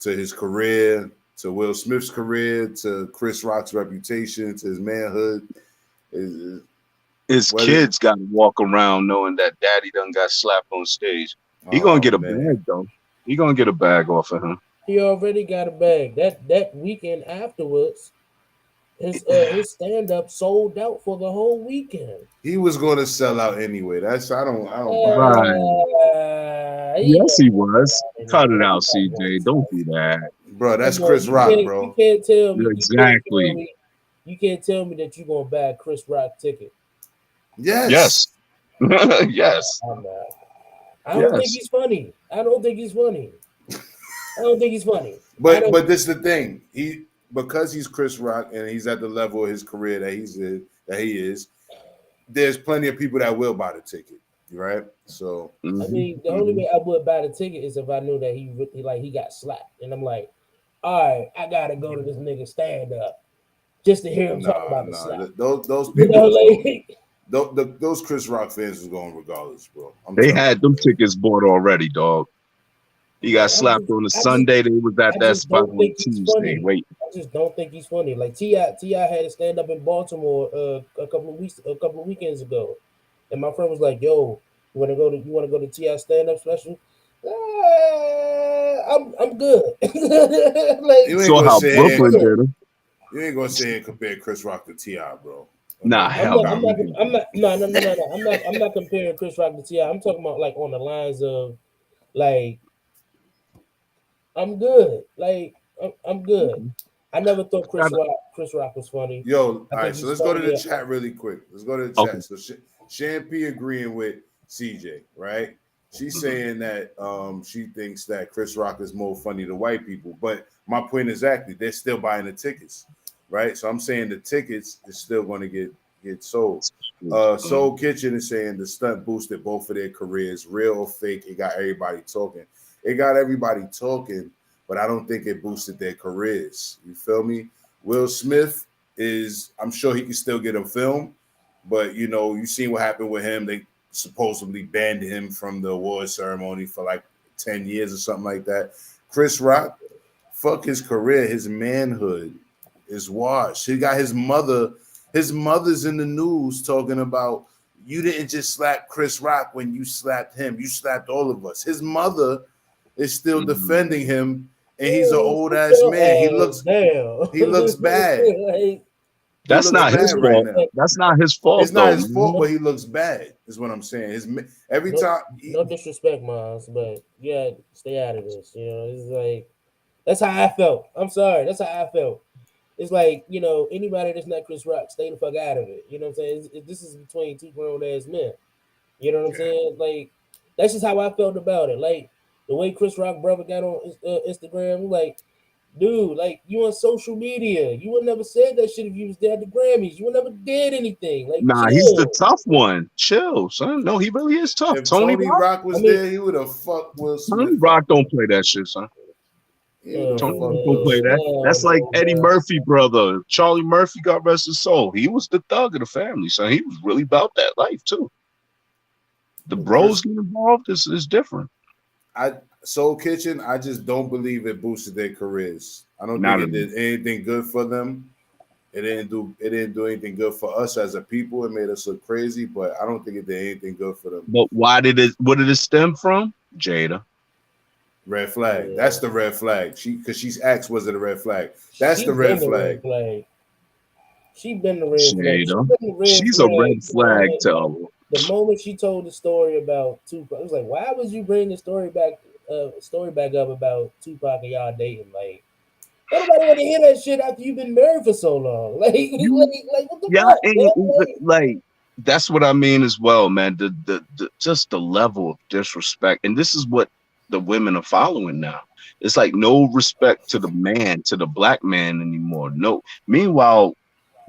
S2: to his career, to Will Smith's career, to Chris Rock's reputation, to his manhood.
S5: His kids got to walk around knowing that daddy done got slapped on stage. He gonna get a bag though. He gonna get a bag off of him.
S1: He already got a bag. That weekend afterwards, his stand-up sold out for the whole weekend.
S2: He was going to sell out anyway. I don't
S5: right. Yes, he was. Cut it out, CJ. Don't do that,
S2: bro. That's Chris Rock, bro.
S1: You can't tell me
S5: exactly.
S1: You can't tell me that you're gonna buy a Chris Rock ticket.
S2: Yes.
S5: Yes.
S1: I don't think he's funny. I don't think he's funny.
S2: But this is the thing. Because he's Chris Rock and he's at the level of his career that he is, there's plenty of people that will buy the ticket. right? So
S1: I mean, the only way I would buy the ticket is if I knew that he got slapped, and I'm like, all right, I gotta go to this nigga stand up just to hear him talk
S2: nah,
S1: about the
S2: nah.
S1: slap.
S2: Those
S1: You
S2: people
S1: know,
S2: was going.
S1: like
S2: Those Chris Rock fans was going regardless, bro. I'm
S5: They
S2: telling
S5: had
S2: you,
S5: them
S2: man.
S5: tickets bought already, dog. He got
S1: man,
S5: slapped on a Sunday. They was at
S1: I
S5: that
S1: just
S5: spot
S1: don't
S5: on
S1: think he's
S5: Tuesday.
S1: funny.
S5: Wait,
S1: I just don't think he's funny. Like Ti had to stand up in Baltimore a couple of weekends ago, and my friend was like, "Yo, you want to go to Ti stand up special?" I'm good. Like
S2: You ain't
S5: saw
S2: gonna
S5: how
S2: sit
S1: I'm
S2: here.
S5: Brooklyn
S1: good.
S5: did him.
S2: You ain't gonna sit here and compare Chris Rock to Ti, bro.
S5: Nah,
S2: Okay,
S1: I'm
S5: hell
S1: not.
S5: no.
S1: I'm
S5: He
S1: not.
S5: didn't.
S1: I'm not. No. I'm not comparing Chris Rock to Ti. I'm talking about like on the lines of like I'm good. Like I'm good. I never thought Chris Rock was funny.
S2: yo,
S1: I
S2: all right.
S1: think
S2: So
S1: he's
S2: let's go to the
S1: funnier.
S2: chat really quick. Let's go to the
S5: Okay.
S2: chat. So Shan P agreeing with CJ, right? She's saying that she thinks that Chris Rock is more funny to white people, but my point is exactly they're still buying the tickets, right? So I'm saying the tickets is still going to get sold. Soul Kitchen is saying the stunt boosted both of their careers, real or fake. It got everybody talking. It got everybody talking, but I don't think it boosted their careers. You feel me? Will Smith is, I'm sure he can still get a film, but you seen what happened with him. They supposedly banned him from the award ceremony for like 10 years or something like that. Chris Rock, fuck his career, his manhood is washed. He got his mother's in the news talking about you didn't just slap Chris Rock when you slapped him, you slapped all of us. His mother is still defending him, and he's an
S1: Yeah,
S2: old
S1: sit
S2: ass
S1: your
S2: man. He
S1: ass
S2: looks
S1: down.
S2: he looks bad.
S1: Like,
S2: He
S5: That's
S2: looks
S5: not
S1: no
S5: his
S2: bad right
S5: fault.
S2: now.
S1: disrespect.
S5: That's not his
S2: It's
S5: fault
S2: not
S5: though,
S2: his fault,
S5: man.
S2: but he looks bad. Is what I'm saying. Every
S1: No,
S2: time,
S1: no disrespect, Miles, but yeah, stay out of this. You know, it's like that's how I felt. I'm sorry, that's how I felt. It's like anybody that's not Chris Rock, stay the fuck out of it. You know what I'm saying? This is between two grown ass men. You know what I'm
S2: yeah.
S1: saying? Like that's just how I felt about it. Like the way Chris Rock brother got on Instagram, like dude, like you on social media, you would never said that shit if you was there at the Grammys. You would never did anything. Like
S5: Nah, he's the
S1: chill.
S5: tough one. Chill, son. No, he really is tough.
S2: If Tony Rock
S1: I
S2: was
S1: mean,
S2: there, he would have fucked Will
S5: Tony
S2: Smith
S5: Rock
S2: up.
S5: don't play that shit, son.
S2: He would have
S5: Tony
S1: oh
S5: Rock
S2: fucked
S5: don't
S2: Will
S5: play
S1: man,
S5: that.
S2: Smith
S1: hell
S5: That's
S2: up.
S5: like
S1: no,
S5: Eddie
S1: man.
S5: Murphy, brother. Charlie Murphy, God rest his soul. He was the thug of the family, son. He was really about that life too. The bros
S2: Chris,
S5: get involved is different.
S2: I Soul Kitchen. I just don't believe it boosted their careers. I don't think
S5: Not
S2: it
S5: at all.
S2: did anything good for them. It didn't do anything good for us as a people. It made us look crazy, but I don't think it did anything good for them.
S5: But why did it? What did it stem from? Jada.
S2: Red flag. That's
S1: Yeah.
S2: the red flag. Because she's asked, was it a red flag? That's
S1: She
S2: the red
S1: been the red
S2: flag.
S1: flag. She been the red flag. She
S5: Jada.
S1: been the red
S5: She's a
S1: flag.
S5: red flag teller.
S1: The moment she told the story about Tupac, I was like, why would you bring the story back up about Tupac and y'all dating? Like, don't nobody want to hear that shit after you've been married for so long.
S5: You,
S1: Like what the
S5: yeah,
S1: fuck,
S5: ain't
S1: man?
S5: even like that's what I mean as well, man. The just the level of disrespect, and this is what the women are following now. It's like no respect to the man, to the black man anymore. No. Meanwhile,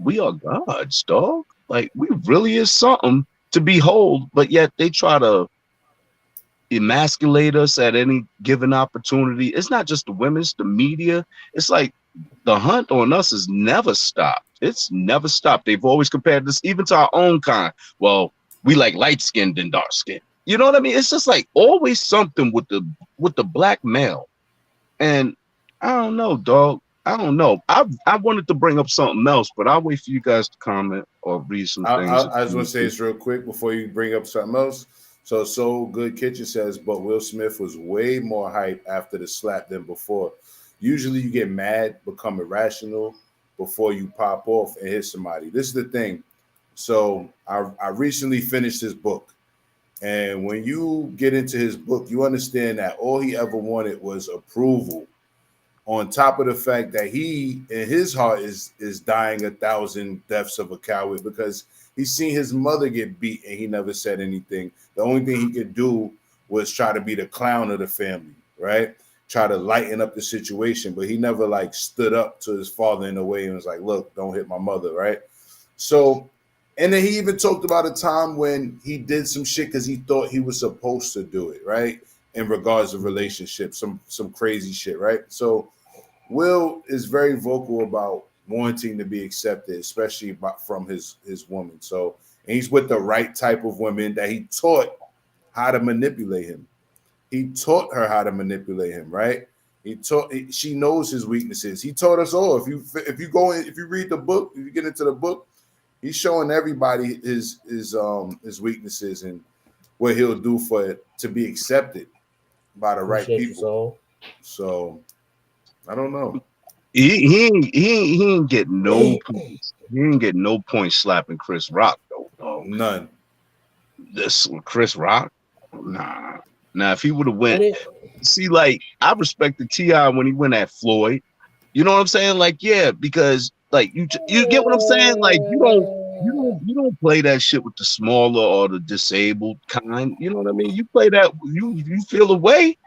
S5: we are gods, dog. Like we really is something to behold, but yet they try to emasculate us at any given opportunity. It's not just the women, it's the media. It's like the hunt on us has never stopped. It's never stopped. They've always compared this even to our own kind. Well, we like light skinned than dark skinned. You know what I mean? It's just like always something with the black male. And I don't know, dog. I don't know. I wanted to bring up something else, but I'll wait for you guys to comment or read some
S2: I,
S5: things.
S2: I, I just want to say this real quick before you bring up something else. So Good Kitchen says, but Will Smith was way more hype after the slap than before. Usually you get mad, become irrational before you pop off and hit somebody. This is the thing. So I recently finished his book. And when you get into his book, you understand that all he ever wanted was approval. On top of the fact that he, in his heart, is dying 1,000 deaths of a coward because he's seen his mother get beat and he never said anything. The only thing he could do was try to be the clown of the family, right? Try to lighten up the situation, but he never like stood up to his father in a way and was like, "Look, don't hit my mother," right? So And then he even talked about a time when he did some shit because he thought he was supposed to do it, right? In regards to relationships, some crazy shit, right? So Will is very vocal about wanting to be accepted, especially from his woman. So, and he's with the right type of women that he taught how to manipulate him. He taught her how to manipulate him, right? She knows his weaknesses. He taught us all. If you read the book, if you get into the book, he's showing everybody his weaknesses and what he'll do for it to be accepted by the right
S1: Appreciate you,
S2: people.
S1: soul.
S2: So I don't know.
S5: He ain't get no points. He ain't get no points slapping Chris Rock though.
S2: None.
S5: This Chris Rock, nah. Now if he would have went,
S1: And
S5: see, like I respected T.I. when he went at Floyd. You know what I'm saying? Like, yeah, because like you get what I'm saying? Like you don't play that shit with the smaller or the disabled kind. You know what I mean? You play that you feel a way.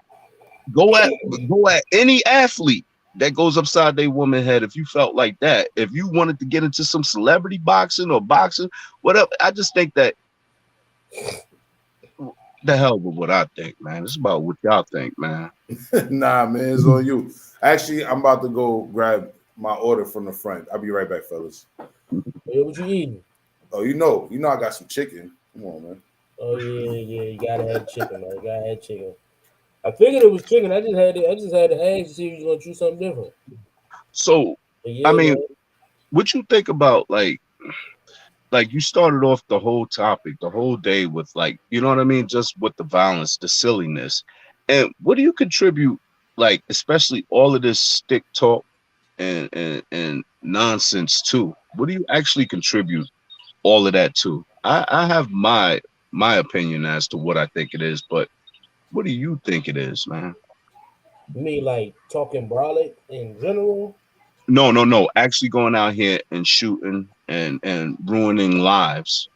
S5: Go at any athlete that goes upside their woman head. If you felt like that, if you wanted to get into some celebrity boxing or boxing, whatever, I just think that the hell with what I think, man. It's about what y'all think, man.
S2: Nah, man, it's on you. Actually, I'm about to go grab my order from the front. I'll be right back, fellas.
S1: what you eating?
S2: Oh, you know, I got some chicken. Come on, man.
S1: Oh yeah, you gotta have chicken, man. You gotta have chicken. I figured it was chicken. I just had to ask to see if you was gonna choose something different.
S5: So,
S1: But
S5: I
S1: yeah,
S5: mean,
S1: man.
S5: what you think about like you started off the whole topic, the whole day with like, you know what I mean? Just with the violence, the silliness. And what do you contribute, like, especially all of this stick talk and nonsense too? What do you actually contribute all of that to? I have my opinion as to what I think it is, but what do you think it is, man?
S1: You mean like talking brolic in general?
S5: No. Actually going out here and shooting and ruining lives.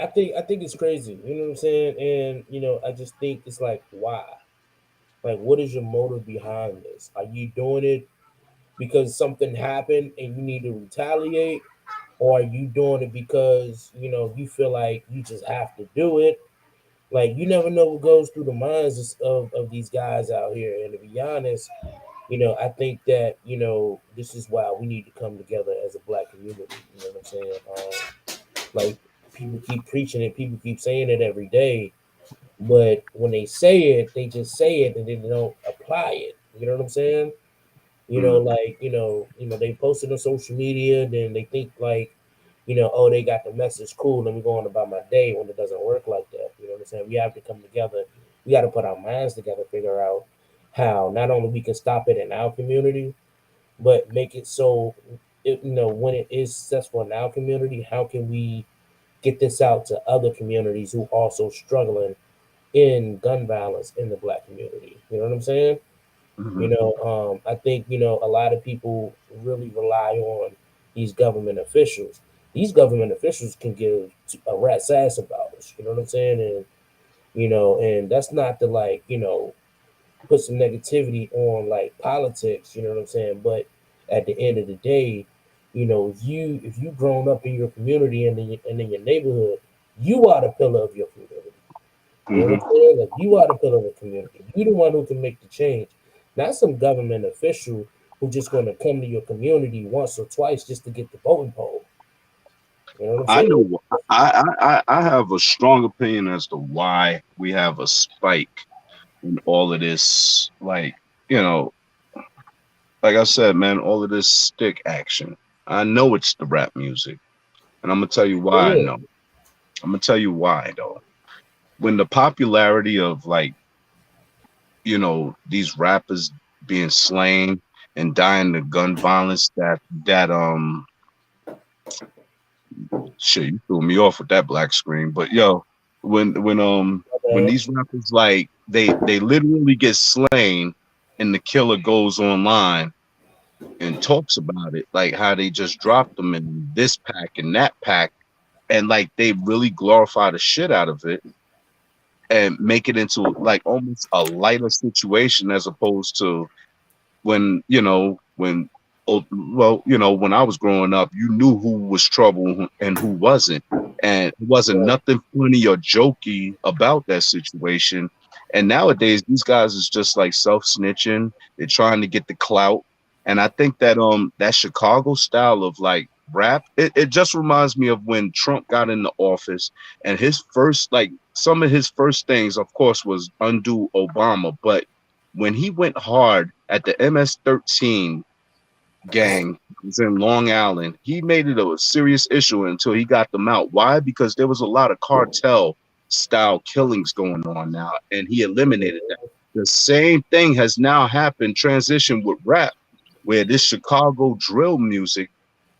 S1: I think it's crazy. You know what I'm saying? And I just think it's like, why? Like, what is your motive behind this? Are you doing it because something happened and you need to retaliate? Or are you doing it because, you feel like you just have to do it? Like, you never know what goes through the minds of these guys out here. And to be honest, I think that, this is why we need to come together as a black community. You know what I'm saying? Like, people keep preaching it, people keep saying it every day. But when they say it, they just say it and then they don't apply it. You know what I'm saying? Like, they post it on social media, then they think like, oh, they got the message, cool, let me go on about my day, when it doesn't work like that. You know what I'm saying? We have to come together. We got to put our minds together, figure out how not only we can stop it in our community, but make it so, when it is successful in our community, how can we get this out to other communities who also struggling in gun violence in the black community? You know what I'm saying?
S5: Mm-hmm.
S1: I think a lot of people really rely on these government officials. These government officials can give a rat's ass about us. You know what I'm saying? And and that's not to like put some negativity on like politics. You know what I'm saying? But at the end of the day, if you grown up in your community and in your neighborhood, you are the pillar of your community. You know what I'm saying? Like, you are the pillar of the community. You the one who can make the change, not some government official who just going to come to your community once or twice just to get the voting poll. You know what I'm
S5: I
S1: saying?
S5: know I have a strong opinion as to why we have a spike in all of this, like, like I said, man, all of this stick action. I know it's the rap music. And I'm gonna tell you why I
S1: Yeah.
S5: know. I'm gonna tell you why though. When the popularity of like, these rappers being slain and dying to gun violence that shit, you threw me off with that black screen. But yo, when these rappers like they literally get slain and the killer goes online and talks about it, like how they just dropped them in this pack and that pack, and like they really glorify the shit out of it and make it into like almost a lighter situation as opposed to when well, when I was growing up, you knew who was trouble and who wasn't. And it wasn't nothing funny or jokey about that situation. And nowadays, these guys is just like self-snitching. They're trying to get the clout. And I think that that Chicago style of like rap, it just reminds me of when Trump got in the office and his first, like some of his first things, of course, was undo Obama. But when he went hard at the MS-13 gang was in Long Island, he made it a serious issue until he got them out. Why? Because there was a lot of cartel style killings going on now, and he eliminated that. The same thing has now happened, transition with rap, where this Chicago drill music,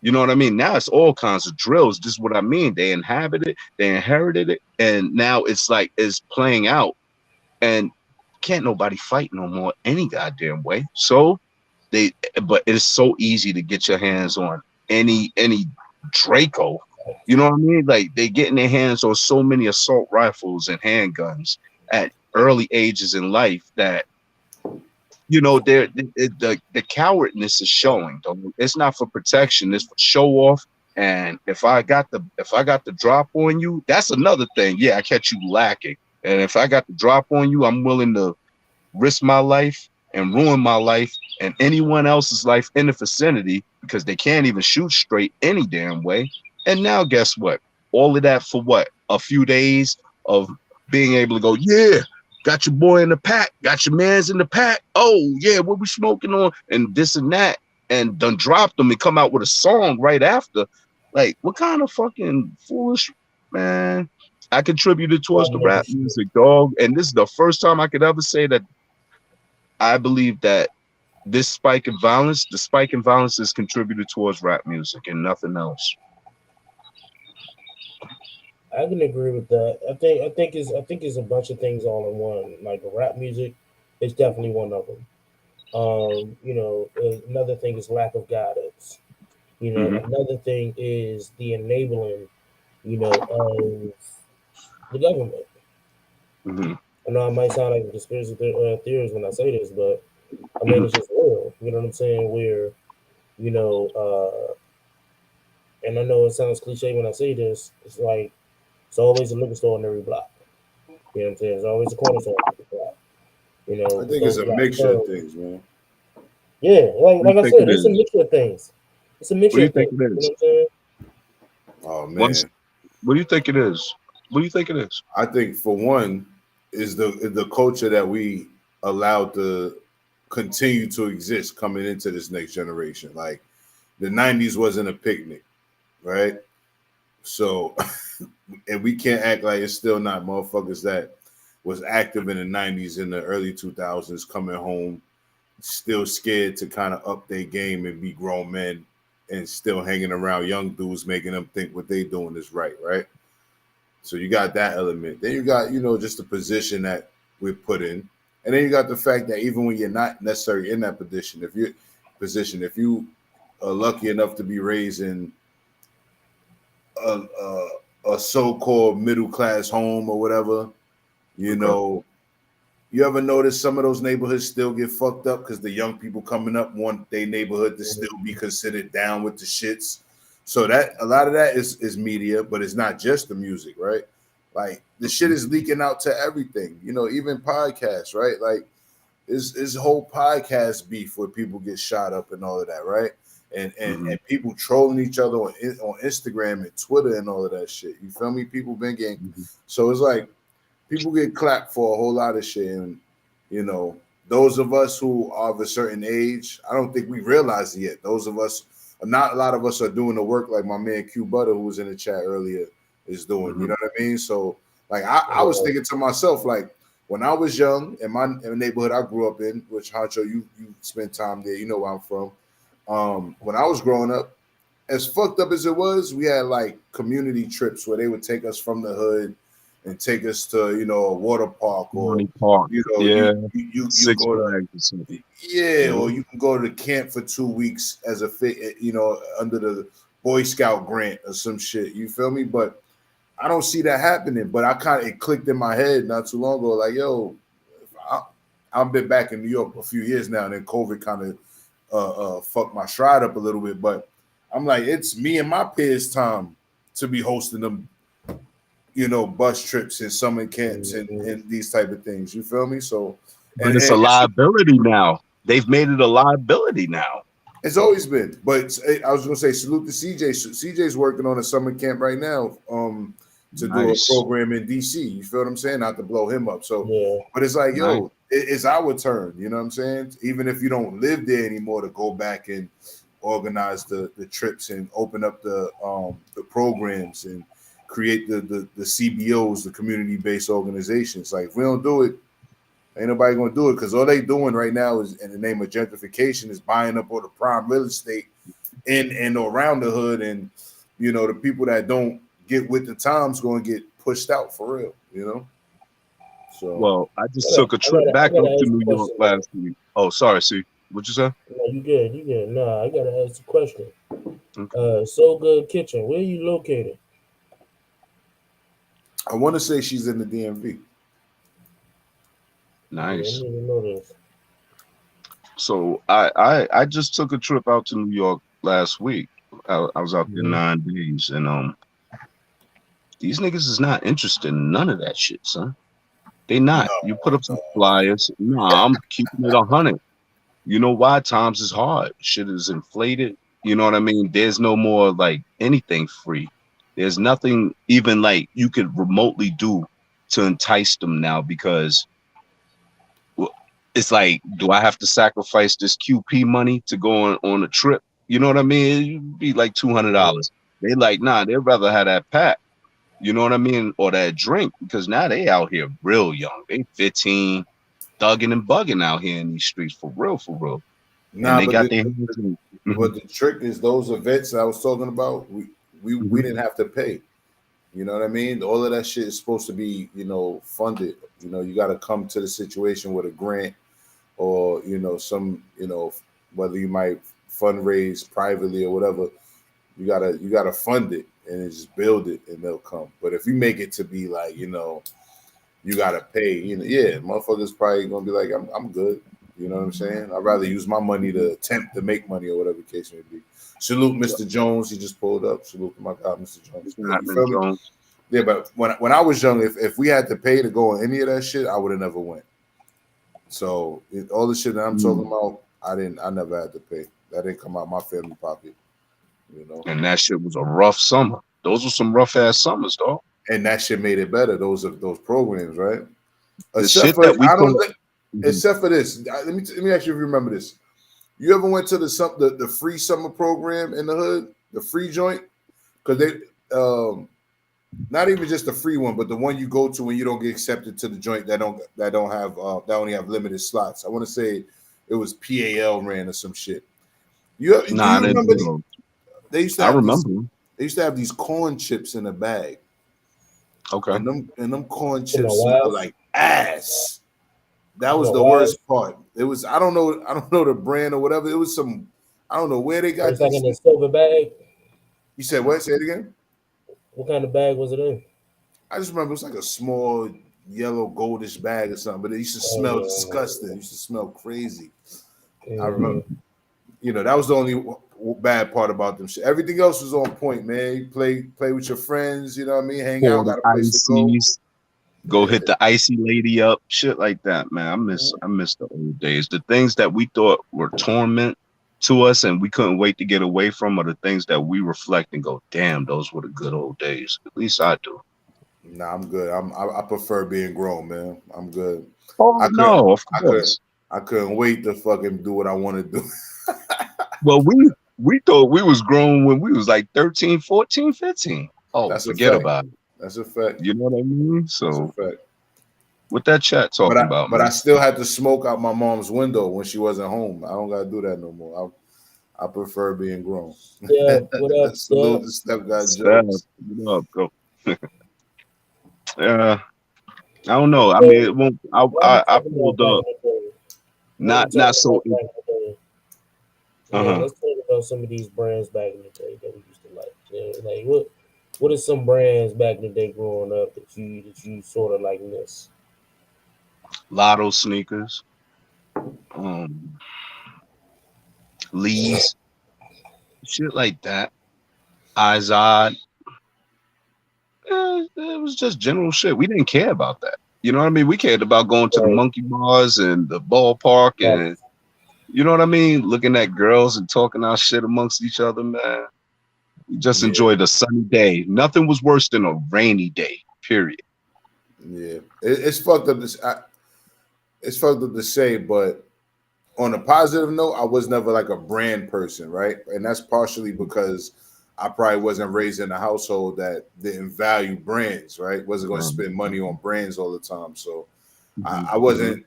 S5: you know what I mean? Now it's all kinds of drills. This is what I mean. They inherited it, and now it's like it's playing out. And can't nobody fight no more any goddamn way. So but it's so easy to get your hands on any Draco. You know what I mean? Like they get in their hands on so many assault rifles and handguns at early ages in life that the cowardness is showing. It's not for protection, it's for show off. And if I got the drop on you, that's another thing. Yeah, I catch you lacking. And if I got the drop on you, I'm willing to risk my life and ruin my life and anyone else's life in the vicinity because they can't even shoot straight any damn way. And now guess what? All of that for what? A few days of being able to go, yeah, got your boy in the pack, got your mans in the pack. Oh yeah, what we smoking on? And this and that, and done dropped them and come out with a song right after. Like, what kind of fucking foolish, man? I contributed towards the rap music, dog. And this is the first time I could ever say that I believe that the spike in violence has contributed towards rap music and nothing else.
S1: I can agree with that. I think it's a bunch of things all in one. Like rap music is definitely one of them. Another thing is lack of guidance. Another thing is the enabling, of the government.
S5: Mm-hmm.
S1: I know I might sound like a conspiracy theorist when I say this, but I mean it's just real. You know what I'm saying? Where, you know, and I know it sounds cliche when I say this. It's like it's always a liquor store on every block. You know what I'm saying? There's always a corner store on every block.
S2: I think it's a mixture of things, man.
S1: Yeah, like I said, it's a
S5: is?
S1: mixture of things. It's a
S5: What
S1: mixture
S5: do you
S1: of
S5: think
S1: things.
S5: it
S1: You know
S5: is?
S1: what I'm saying?
S2: Oh man,
S5: What do you think it is? What do you think it is?
S2: I think for one is the culture that we allowed to continue to exist coming into this next generation. Like the 90s wasn't a picnic, right? So and we can't act like it's still not motherfuckers that was active in the 90s in the early 2000s coming home still scared to kind of up their game and be grown men and still hanging around young dudes making them think what they doing is right. So you got that element. Then you got, just the position that we're put in. And then you got the fact that even when you're not necessarily in that if you are lucky enough to be raised in a so-called middle class home or whatever, you ever notice some of those neighborhoods still get fucked up because the young people coming up want their neighborhood to still be considered down with the shits. So that a lot of that is media, but it's not just the music, right? Like the shit is leaking out to everything, even podcasts, right? Like is whole podcast beef where people get shot up and all of that, right? And people trolling each other on Instagram and Twitter and all of that shit. You feel me? People been getting so it's like people get clapped for a whole lot of shit, and those of us who are of a certain age, I don't think we realize it yet. Those of us, not a lot of us are doing the work like my man Q Butter, who was in the chat earlier, is doing. You know what I mean? So like I was thinking to myself, like when I was young in the neighborhood I grew up in, which Hancho, you spent time there, you know where I'm from. When I was growing up, as fucked up as it was, we had like community trips where they would take us from the hood and take us to a water park or
S5: Park.
S2: you
S5: Six
S2: go to
S5: Flags or something.
S2: or you can go to camp for 2 weeks as a fit under the Boy Scout grant or some shit. You feel me? But I don't see that happening. But it clicked in my head not too long ago. Like, yo, I've been back in New York a few years now, and then COVID kind fuck my stride up a little bit. But I'm like, it's me and my peers' time to be hosting them, bus trips and summer camps and these type of things. You feel me? So,
S5: But it's a liability now. They've made it a liability now.
S2: it's always been. But I was gonna say salute to CJ. CJ's working on a summer camp right now. To do a program in DC. You feel what I'm saying? Not to blow him up. So, but it's like, yo, it's our turn. You know what I'm saying? Even if you don't live there anymore, to go back and organize the trips and open up the programs and create the CBOs, the community based organizations. Like, if we don't do it, ain't nobody gonna do it, because all they doing right now is, in the name of gentrification, is buying up all the prime real estate in and around the hood, and the people that don't get with the times going to get pushed out for real. So,
S5: well, I just took a trip back up to New York last week. Oh, sorry, see, what'd you say?
S1: No, you good. No, I gotta ask a question. Okay. So Good Kitchen, where are you located?
S2: I want to say she's in the DMV.
S5: Nice.
S1: I didn't know this.
S5: So I just took a trip out to New York last week. I was out there 9 days, and these niggas is not interested in none of that shit, son. They not. You put up some flyers. Nah, I'm keeping it 100. You know why? Times is hard. Shit is inflated. You know what I mean? There's no more like anything free. There's nothing even like you could remotely do to entice them now, because it's like, do I have to sacrifice this QP money to go on a trip? You know what I mean? It'd be like $200. They like, nah, they'd rather have that pack. You know what I mean? Or that drink, because now they out here real young. They 15, thugging and bugging out here in these streets for real, for real.
S2: Nah, and they got but the trick is, those events that I was talking about, we didn't have to pay. You know what I mean? All of that shit is supposed to be, funded. You got to come to the situation with a grant, or some, whether you might fundraise privately or whatever. You gotta fund it and just build it, and they'll come. But if you make it to be like, you gotta pay, yeah, motherfuckers probably gonna be like, I'm good. You know what I'm saying? I'd rather use my money to attempt to make money, or whatever the case may be. Salute Mr. Jones. He just pulled up. Salute to my guy, Mr. Jones. You feel me? Yeah, but when I was young, if we had to pay to go on any of that shit, I would have never went. So all the shit that I'm talking about, I never had to pay. That didn't come out my family pocket.
S5: And that shit was a rough summer. Those were some rough ass summers, dog.
S2: And that shit made it better. Those programs, right?
S5: Except for
S2: this. Let me ask you if you remember this. You ever went to the free summer program in the hood, the free joint? Because they not even just the free one, but the one you go to when you don't get accepted to the joint that only have limited slots. I want to say it was PAL ran or some shit. Do you remember? They used to have these corn chips in a bag.
S5: Okay.
S2: And them corn chips smell like ass. That was the worst part. It was, I don't know the brand or whatever. It was some, I don't know where they got.
S1: It's like in a silver bag.
S2: You said what? Say it again.
S1: What kind of bag was it in?
S2: I just remember it was like a small yellow goldish bag or something, but it used to smell disgusting. It used to smell crazy. I remember. That was the only bad part about them shit. Everything else was on point, man. You play with your friends, you know what I mean? Hang out, got a place to
S5: go hit the icy lady up, shit like that, man. I miss the old days. The things that we thought were torment to us and we couldn't wait to get away from are the things that we reflect and go, damn, those were the good old days. At least I do.
S2: Nah, I'm good. I prefer being grown, man. I'm good.
S5: Oh, no, of course.
S2: I couldn't wait to fucking do what I want to do.
S5: Well, we thought we was grown when we was like 13, 14, 15. Oh, that's forget about it.
S2: That's a fact.
S5: You know what I mean? So
S2: that's a fact.
S5: What that chat talking about?
S2: But I still had to smoke out my mom's window when she wasn't home. I don't gotta do that no more. I prefer being grown.
S1: Yeah, what up,
S2: Salute to Stepdad Jones.
S5: What up, bro? Yeah, I don't know. I mean, it won't. I pulled up. Not so.
S1: Let's talk about some of these brands back in the day that we used to like. Yeah, like what are some brands back in the day growing up that you sort of like miss?
S5: Lotto sneakers. Lee's, shit like that. Izod. It was just general shit. We didn't care about that. You know what I mean? We cared about going to the
S1: Right.
S5: monkey bars and the ballpark and
S1: Right.
S5: you know what I mean? Looking at girls and talking our shit amongst each other, man. We just
S2: Yeah,
S5: enjoyed a sunny day. Nothing was worse than a rainy day, period.
S2: yeah. It's fucked up. It's fucked up to say, but on a positive note, I was never like a brand person, right? And that's partially because I probably wasn't raised in a household that didn't value brands, right? Wasn't going to spend money on brands all the time. So I wasn't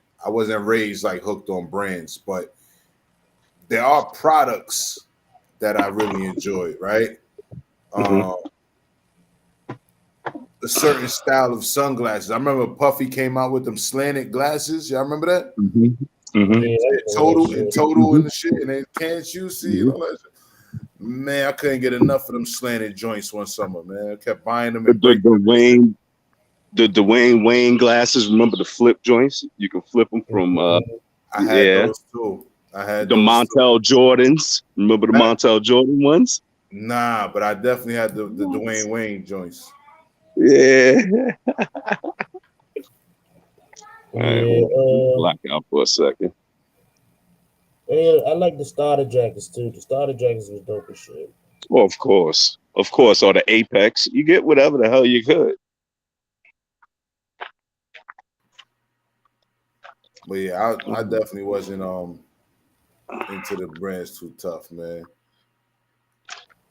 S2: raised like hooked on brands, but there are products that I really enjoy, right?
S5: Mhm.
S2: A certain style of sunglasses. I remember Puffy came out with them slanted glasses. Y'all remember that?
S5: Mhm. Mhm.
S1: Yeah, I remember that
S2: Total and
S1: shit.
S2: total and the shit, and then can't you see and
S5: Mhm.
S2: all that shit. Man, I couldn't get enough of them slanted joints one summer, man. I kept buying them
S5: The,
S2: and
S5: the
S2: breaking them.
S5: Dwayne, the Dwayne Wayne glasses. Remember the flip joints? You can flip them from
S1: Mhm.
S2: I had
S5: yeah.
S2: those too. I had
S5: The
S2: those too.
S5: Montel Jordans. Remember the
S2: Not-
S5: Montel Jordan ones?
S2: Nah, but I definitely had the
S5: What?
S2: Dwayne Wayne joints.
S5: Yeah. All right,
S1: Yeah,
S5: hold on. Black out for a second.
S1: yeah, I like the starter jackets too. The starter jackets was dope as shit.
S5: Well, of course. Of course, or the Apex. You get whatever the hell you could.
S2: But yeah, I definitely wasn't into the brands too tough, man.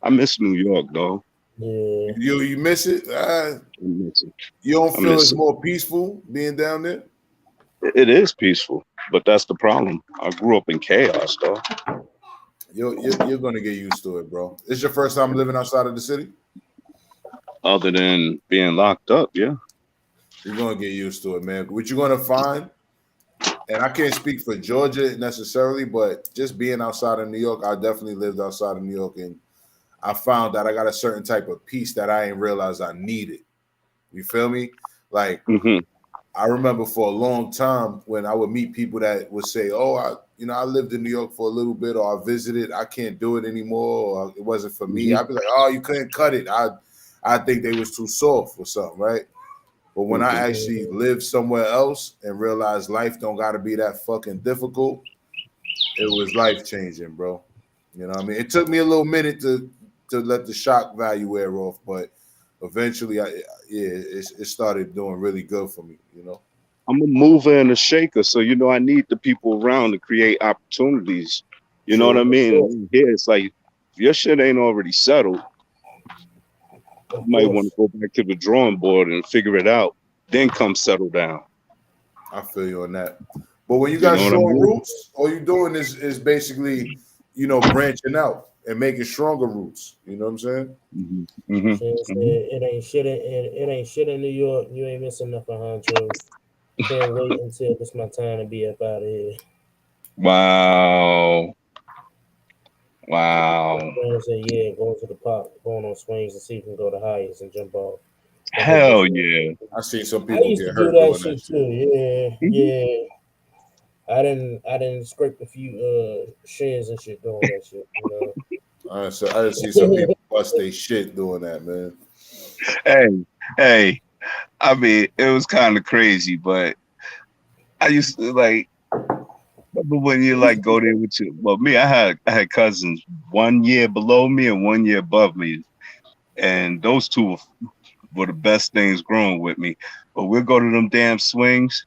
S5: I miss New York, though.
S1: Yeah,
S2: You miss it?
S5: I miss it.
S2: You don't
S5: I
S2: feel
S5: miss
S2: it's
S5: it.
S2: more peaceful being down there?
S5: It is peaceful, but that's the problem. I grew up in chaos, though.
S2: You're gonna get used to it, bro. It's your first time living outside of the city?
S5: Other than being locked up, yeah.
S2: You're gonna get used to it, man. What you're gonna find, and I can't speak for Georgia necessarily, but just being outside of New York, I definitely lived outside of New York, and I found that I got a certain type of peace that I didn't realize I needed. You feel me? Like
S5: Hmm.
S2: I remember for a long time when I would meet people that would say, "Oh, I lived in New York for a little bit, or I visited. I can't do it anymore, or it wasn't for me."
S5: Hmm.
S2: I'd be like, "Oh, you couldn't cut it." I think they was too soft or something, right? But when I
S5: Hmm.
S2: actually lived somewhere else and realized life don't got to be that fucking difficult, it was life changing, bro. You know what I mean? It took me a little minute to let the shock value wear off, but eventually, it started doing really good for me. You know.
S5: I'm a mover and a shaker, so I need the people around to create opportunities. You know what I
S2: True.
S1: of course,
S5: mean? Here, it's like if your shit ain't already settled, you
S1: of
S5: might want to
S1: course.
S5: go back to the drawing board and figure it out. Then come settle down.
S2: I feel you on that. But when you
S5: You
S2: got
S5: know what I
S2: strong
S5: mean?
S2: roots, all you doing is basically, branching out and making stronger roots. You know what I'm saying?
S5: Hmm. Hmm.
S1: Shit said
S5: Hmm.
S1: it ain't shit in New York. You ain't missing nothing, Honcho. Can't wait until it's my time to be up out of here.
S5: Wow. Wow.
S1: Man said, yeah, going to the park, going on swings and see if you can go the highest and jump off. But hit
S5: Hell
S1: this.
S5: yeah.
S2: I seen some
S1: I
S2: people
S1: used to
S2: get
S1: do
S2: hurt
S1: that
S2: doing that
S1: shit too.
S2: shit.
S1: Yeah,
S5: Mhm.
S1: yeah. I didn't scrape a few shins and shit doing that shit.
S2: I done see some people bust their shit doing that, man.
S5: Hey, hey. I mean, it was kind of crazy, but I used to remember when you go there with you. Well, me, I had cousins 1 year below me and 1 year above me, and those two were the best things growing with me. But we'll go to them damn swings,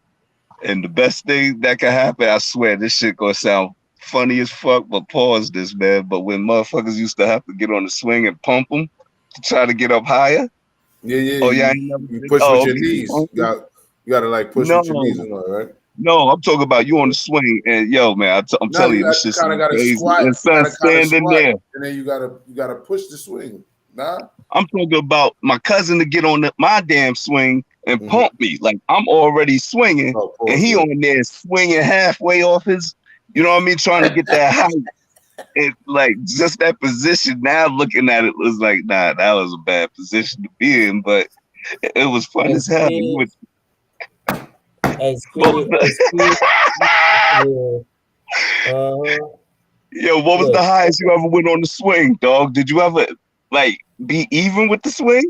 S5: and the best thing that could happen, I swear, this shit gonna sound funny as fuck, but pause this, man. But when motherfuckers used to have to get on the swing and pump them to try to get up higher,
S2: Yeah, yeah.
S5: oh yeah, I ain't never
S2: You
S5: did.
S2: push with
S5: Oh,
S2: your
S5: okay,
S2: knees.
S5: pump 'em.
S2: You gotta like push with your knees
S5: No,
S2: and all, right?
S5: no, I'm talking about you on the swing, and yo, man, I'm
S2: Now
S5: telling
S2: you
S5: you, this
S2: got
S5: shit
S2: kind of
S5: sounds
S2: got to
S5: crazy.
S2: squat.
S5: And
S2: You got
S5: son
S2: to kind of
S5: standing
S2: squat,
S5: there.
S2: and then you gotta push the swing. Nah.
S5: I'm talking about my cousin to get on my damn swing and
S2: Mm-hmm.
S5: pump me. Like I'm already swinging,
S2: Oh,
S5: and
S2: pause.
S5: he
S2: Yeah.
S5: on there swinging halfway off his, you know what I mean, trying to get that height. It like just that position. Now looking at it was like, nah, that was a bad position to be in, but it was fun as
S1: As
S5: hell. You would,
S1: kids, as
S5: but
S1: kids, as kids, yeah. Uh-huh.
S5: Yo, what was
S1: Look,
S5: the highest you ever went on the swing, dog? Did you ever like be even with the swing,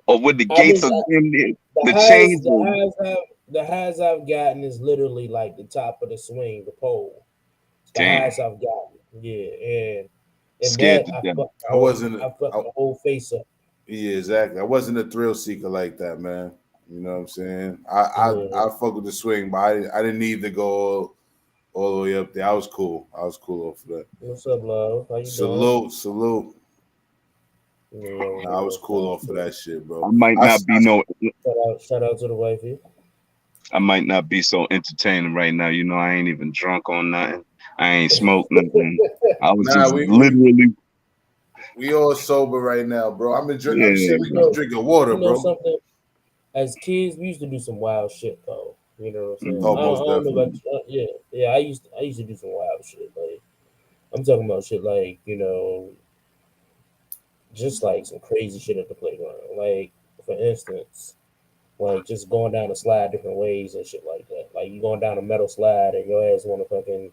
S5: or with the
S1: I
S5: gates
S1: was
S5: of
S1: the
S5: the
S1: highest,
S5: chains? Or,
S1: the highest I've gotten is literally like the top of the swing, the pole. It's the
S5: damn,
S1: highest I've gotten. Yeah, and
S5: scared
S1: that
S5: to death.
S1: I fucked my whole face up.
S2: Yeah, exactly. I wasn't a thrill seeker like that, man. You know what I'm saying?
S1: Yeah.
S2: I fuck with the swing, but I didn't need to go all the way up there. I was cool. I was cool off of that.
S1: What's up, love? How you doing?
S2: Salute, salute.
S1: Yeah,
S2: Nah, I was cool off of
S1: yeah.
S2: that shit,
S5: I
S2: bro.
S5: might not be no.
S1: Shout out to the wifey.
S5: I might not be so entertaining right now. You know, I ain't even drunk on nothing. I ain't smoked nothing. I was
S2: Nah,
S5: just literally,
S2: we all sober right now, bro. I'm
S5: yeah.
S2: shit. We just drinking water,
S1: You know
S2: bro.
S1: something? As kids, we used to do some wild shit though. You know what I'm saying?
S2: Oh,
S1: I
S2: most
S1: don't know about
S2: definitely.
S1: yeah. I used to do some wild shit. Like I'm talking about shit like just like some crazy shit at the playground. Like for instance, like just going down a slide different ways and shit like that. Like you going down a metal slide and your ass want to fucking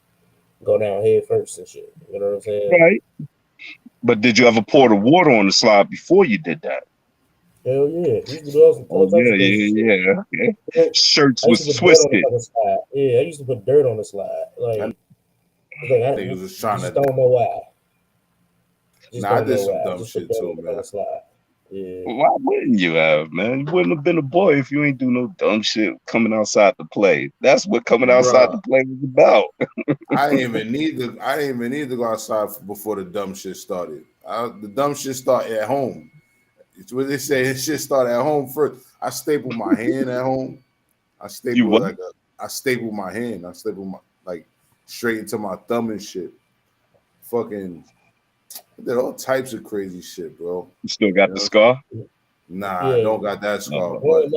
S1: go down head first and shit. You know what I'm saying?
S5: Right. But did you ever pour the water on the slide before you did that?
S1: Hell yeah, we used to do
S5: Oh
S1: all types
S5: yeah,
S1: of crazy shit.
S5: yeah, yeah. Shirts
S1: I used
S5: was
S1: to put dirt on the
S5: twisted.
S1: fucking slide. Yeah, I used to put dirt on the slide.
S2: That
S1: Like it's like
S2: niggas was
S1: you
S2: trying
S1: just
S2: to.
S1: don't know why. Just
S2: Nah, I
S1: don't
S2: did
S1: know
S2: some
S1: why.
S2: dumb
S1: Just put
S2: shit
S1: dirt
S2: too,
S1: on the
S2: man.
S1: fucking slide. Yeah.
S5: Why wouldn't you have, man? You wouldn't have been a boy if you ain't do no dumb shit coming outside to play. That's what coming outside to
S2: Bruh,
S5: play was about.
S2: I didn't even need to go outside before the dumb shit started. The dumb shit started at home. It's what they say. It shit started at home first. I stapled my hand at home. I
S5: You
S2: stapled
S5: what?
S2: like a. I stapled my hand. I stapled my like straight into my thumb and shit. Fucking, I did all types of crazy shit, bro.
S5: You still
S2: You
S5: got the
S2: know?
S5: scar?
S2: Nah, I
S1: Yeah.
S2: don't got that scar,
S5: No.
S2: but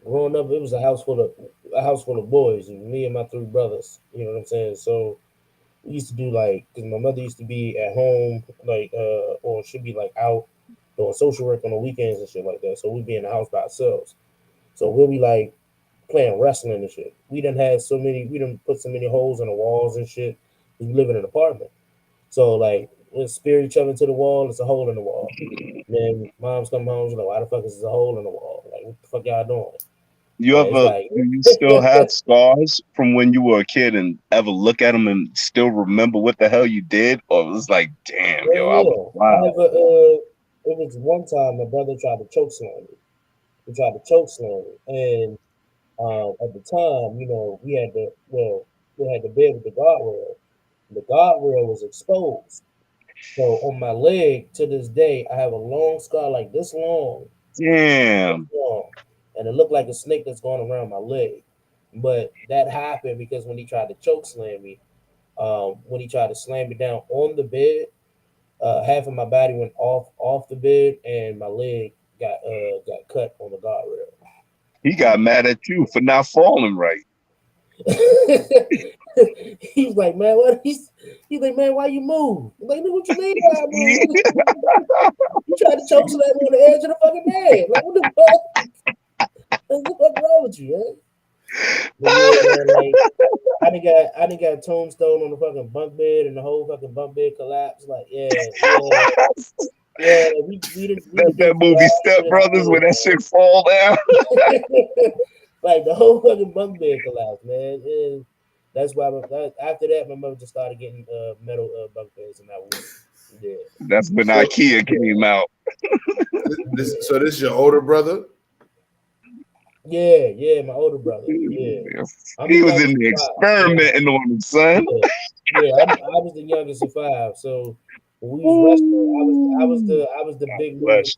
S1: Growing up, it was a house full of boys, and me and my three brothers. You know what I'm saying? So we used to do like, because my mother used to be at home, like, or she'd be like out doing social work on the weekends and shit like that. So we'd be in the house by ourselves. So we'll be like playing wrestling and shit. We done put so many holes in the walls and shit. We live in an apartment. So like we'll spear each other to the wall, it's a hole in the wall. And then moms come home, she's like, why the fuck is there a hole in the wall? Like, what the fuck y'all doing?
S5: You
S1: And it's
S5: ever
S1: like,
S5: do you still have scars from when you were a kid and ever look at them and still remember what the hell you did? Or it was like, damn,
S1: yeah,
S5: yo, I was
S1: yeah. I
S5: wild.
S1: have it was one time my brother tried to choke slam me. He tried to choke slam me. And at the time, we had the bed with the guardrail. The guardrail was exposed. So on my leg to this day, I have a long scar like this
S5: Damn.
S1: long, and it looked like a snake that's going around my leg. But that happened because when he tried to choke slam me, when he tried to slam me down on the bed, half of my body went off the bed, and my leg got cut on the guardrail.
S5: He got mad at you for not falling right.
S1: He's like, man, he's like, man, why you move? I'm like, what you mean why I move? You tried to choke slam me on the edge of the fucking bed. Like, what the fuck? What the fuck wrong with you, man? But yeah, man, like I done got tombstone on the fucking bunk bed and the whole fucking bunk bed collapsed. Like, yeah, we
S5: That
S1: done did
S5: that
S1: some
S5: movie
S1: wild
S5: Step
S1: shit as
S5: Brothers when that
S1: kids,
S5: shit fall down.
S1: man. Like the whole fucking bunk bed collapsed, man. And that's why after that my mother just started getting metal bunk beds and that was yeah.
S5: That's when
S2: so
S5: IKEA came out.
S2: this is your older brother?
S1: Yeah, my older brother. Yeah. I'm the
S5: He was in
S1: youngest of
S5: the
S1: five. Yeah.
S5: experimenting on him, son.
S1: I was the youngest of five. So when we was wrestling,
S5: Ooh.
S1: I was the
S5: God
S1: big move.
S5: bless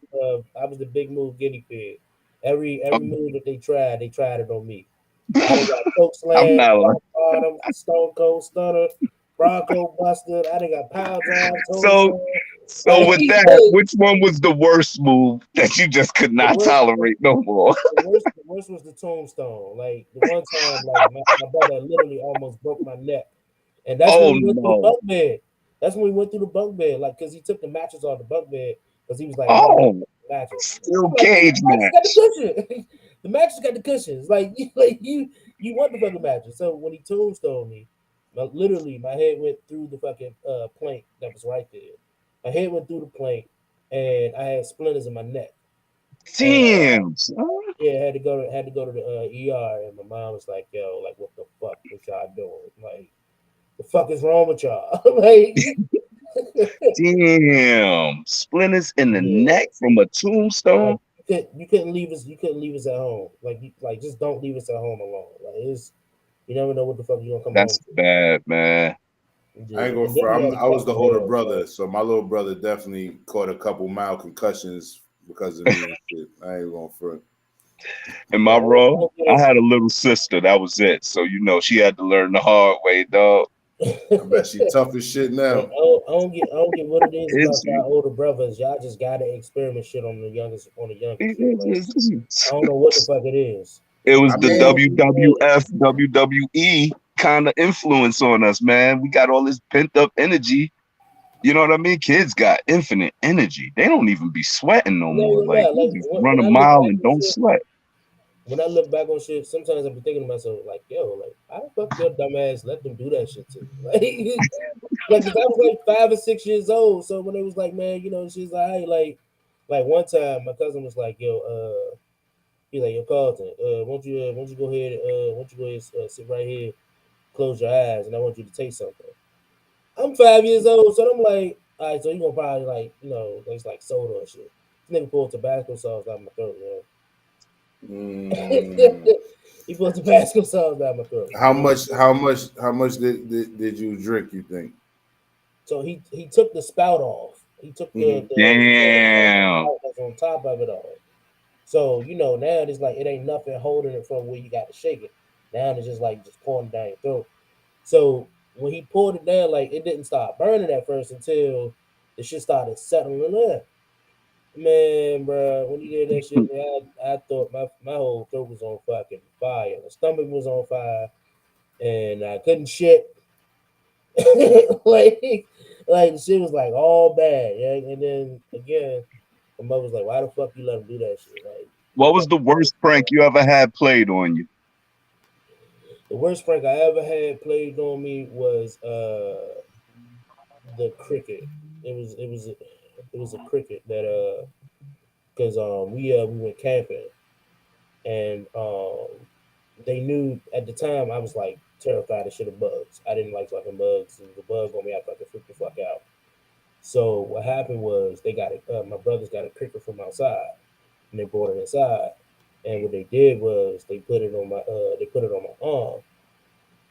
S1: I was the big move guinea pig. Every
S5: you.
S1: move that they tried it on me. I done got choke
S5: I'm
S1: slam,
S5: not like
S1: rock bottom, stone cold stunner, Bronco busted. I done got power drive,
S5: so
S1: tombstone.
S5: so
S1: Like
S5: with that, which one was the worst move that you just could
S1: the
S5: not
S1: worst,
S5: tolerate no more?
S1: the worst was the tombstone. Like the one time, like my brother literally almost broke my neck. And that's when
S5: Oh
S1: we went through the
S5: no.
S1: bunk bed. That's when we went through the bunk bed, like, cause he took the mattress off the bunk bed, cause he was like, I want
S5: Oh,
S1: the mattress.
S5: steel
S1: I'm like, nigga,
S5: cage
S1: the mattress got the
S5: match.
S1: cushion. The mattress got the cushions. Like you want the fucking mattress. So when he tombstoned me, Literally, my head went through the fucking plank that was right there. My head went through the plank, and I had splinters in my neck. And
S5: Damn, son.
S1: yeah, had to go to the ER, and my mom was like, "Yo, like, what the fuck was y'all doing? Like, the fuck is wrong with y'all?" Like,
S5: Damn. Splinters in the
S1: yeah,
S5: neck from a
S1: like
S5: tombstone.
S1: you couldn't leave us at home. Like, just don't leave us at home alone. Like, you never know what the fuck you gonna come home
S5: That's bad, man.
S1: to.
S2: I ain't
S1: Yeah,
S2: going
S1: and then
S2: for.
S1: we had to
S2: I was
S1: catch
S2: the
S1: the
S2: older
S1: bell.
S2: brother, so my little brother definitely caught a couple mild concussions because of me and shit. I ain't going for it.
S5: Am
S1: Yeah,
S5: I
S1: I
S5: wrong?
S1: don't get
S5: I
S1: us.
S5: had a little sister. That was it. So she had to learn the hard way, dog.
S2: I bet she tough as shit
S1: Hey,
S2: now.
S1: I don't get what it is
S5: Is
S1: about
S5: she?
S1: y'all older brothers. Y'all just gotta experiment shit on the youngest shit. Like, I
S5: It
S1: don't know what the fuck it is.
S5: was
S2: I
S5: the
S1: They don't
S2: mean,
S1: be playing.
S5: WWF, WWE kind of influence on us, man. We got all this pent up energy. You know what I mean? Kids got infinite energy. They don't even be sweating no
S1: I'm not
S5: more.
S1: even gonna
S5: Like
S1: lie.
S5: you
S1: Like,
S5: just
S1: when,
S5: run
S1: when
S5: a
S1: I look
S5: mile
S1: back
S5: and
S1: on
S5: don't
S1: shit,
S5: sweat.
S1: sometimes I be thinking to myself, like, yo, like, how the fuck your dumb ass let them do that shit to you? Like, cause I was like 5 or 6 years old. So when it was like, man, she's like, hey, like one time my cousin was like, yo, he's like, yo, Carlton, won't you go ahead, sit right here, close your eyes, and I want you to taste something. I'm 5 years old, so I'm like, all right, so you gonna probably like, it's like soda or shit. This nigga pulled Tabasco sauce out my throat,
S2: mm,
S1: he pulled Tabasco sauce out my throat.
S2: how much? How much did you drink? You think?
S1: So he took the spout off. He took the
S2: Hmm.
S1: the
S5: Damn.
S1: spout that's on top of it all. So now it's like it ain't nothing holding it from where you got to shake it. Now it's just like just pouring it down your throat. So when he pulled it down, like it didn't start burning at first until the shit started settling in. Man, bro, when he did that shit, man, I thought my whole throat was on fucking fire. My stomach was on fire, and I couldn't shit. like the shit was like all bad. Yeah, and then again, my mother was like, "Why the fuck you let him do that shit?" Like,
S5: What was
S1: fuck
S5: the
S1: you.
S5: worst prank you ever had played on you?
S1: The worst prank I ever had played on me was the cricket. It was a cricket that because we went camping, and they knew at the time I was like terrified of shit of bugs. I didn't like fucking bugs, and the bug on me after I could freak the fuck out. So what happened was my brothers got a cricket from outside, and they brought it inside. And what they did was they put it on my arm.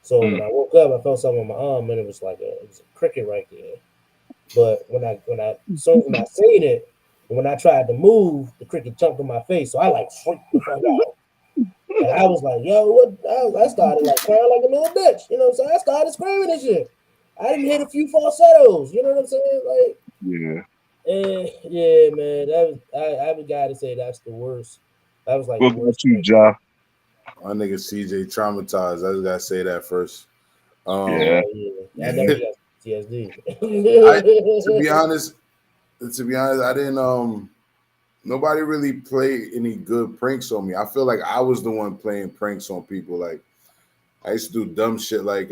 S1: So when
S5: Mm,
S1: I woke up, I felt something on my arm, and it was a cricket right there. But when I seen it, and when I tried to move, the cricket jumped in my face. So I like freaked the fuck out. And I was like, yo, what? I started like crying like a little bitch, So I started screaming and shit. I didn't hit a few falsettos, you know what I'm saying? Like,
S5: yeah.
S1: yeah, man, I would gotta say that's the worst. That was like
S5: What
S1: the
S5: about
S1: worst
S5: you,
S1: prank.
S5: Ja?
S2: My nigga CJ traumatized. I just gotta say that first.
S5: Yeah.
S1: Oh yeah, I definitely got PTSD.
S2: I to be honest, I didn't nobody really played any good pranks on me. I feel like I was the one playing pranks on people. Like I used to do dumb shit like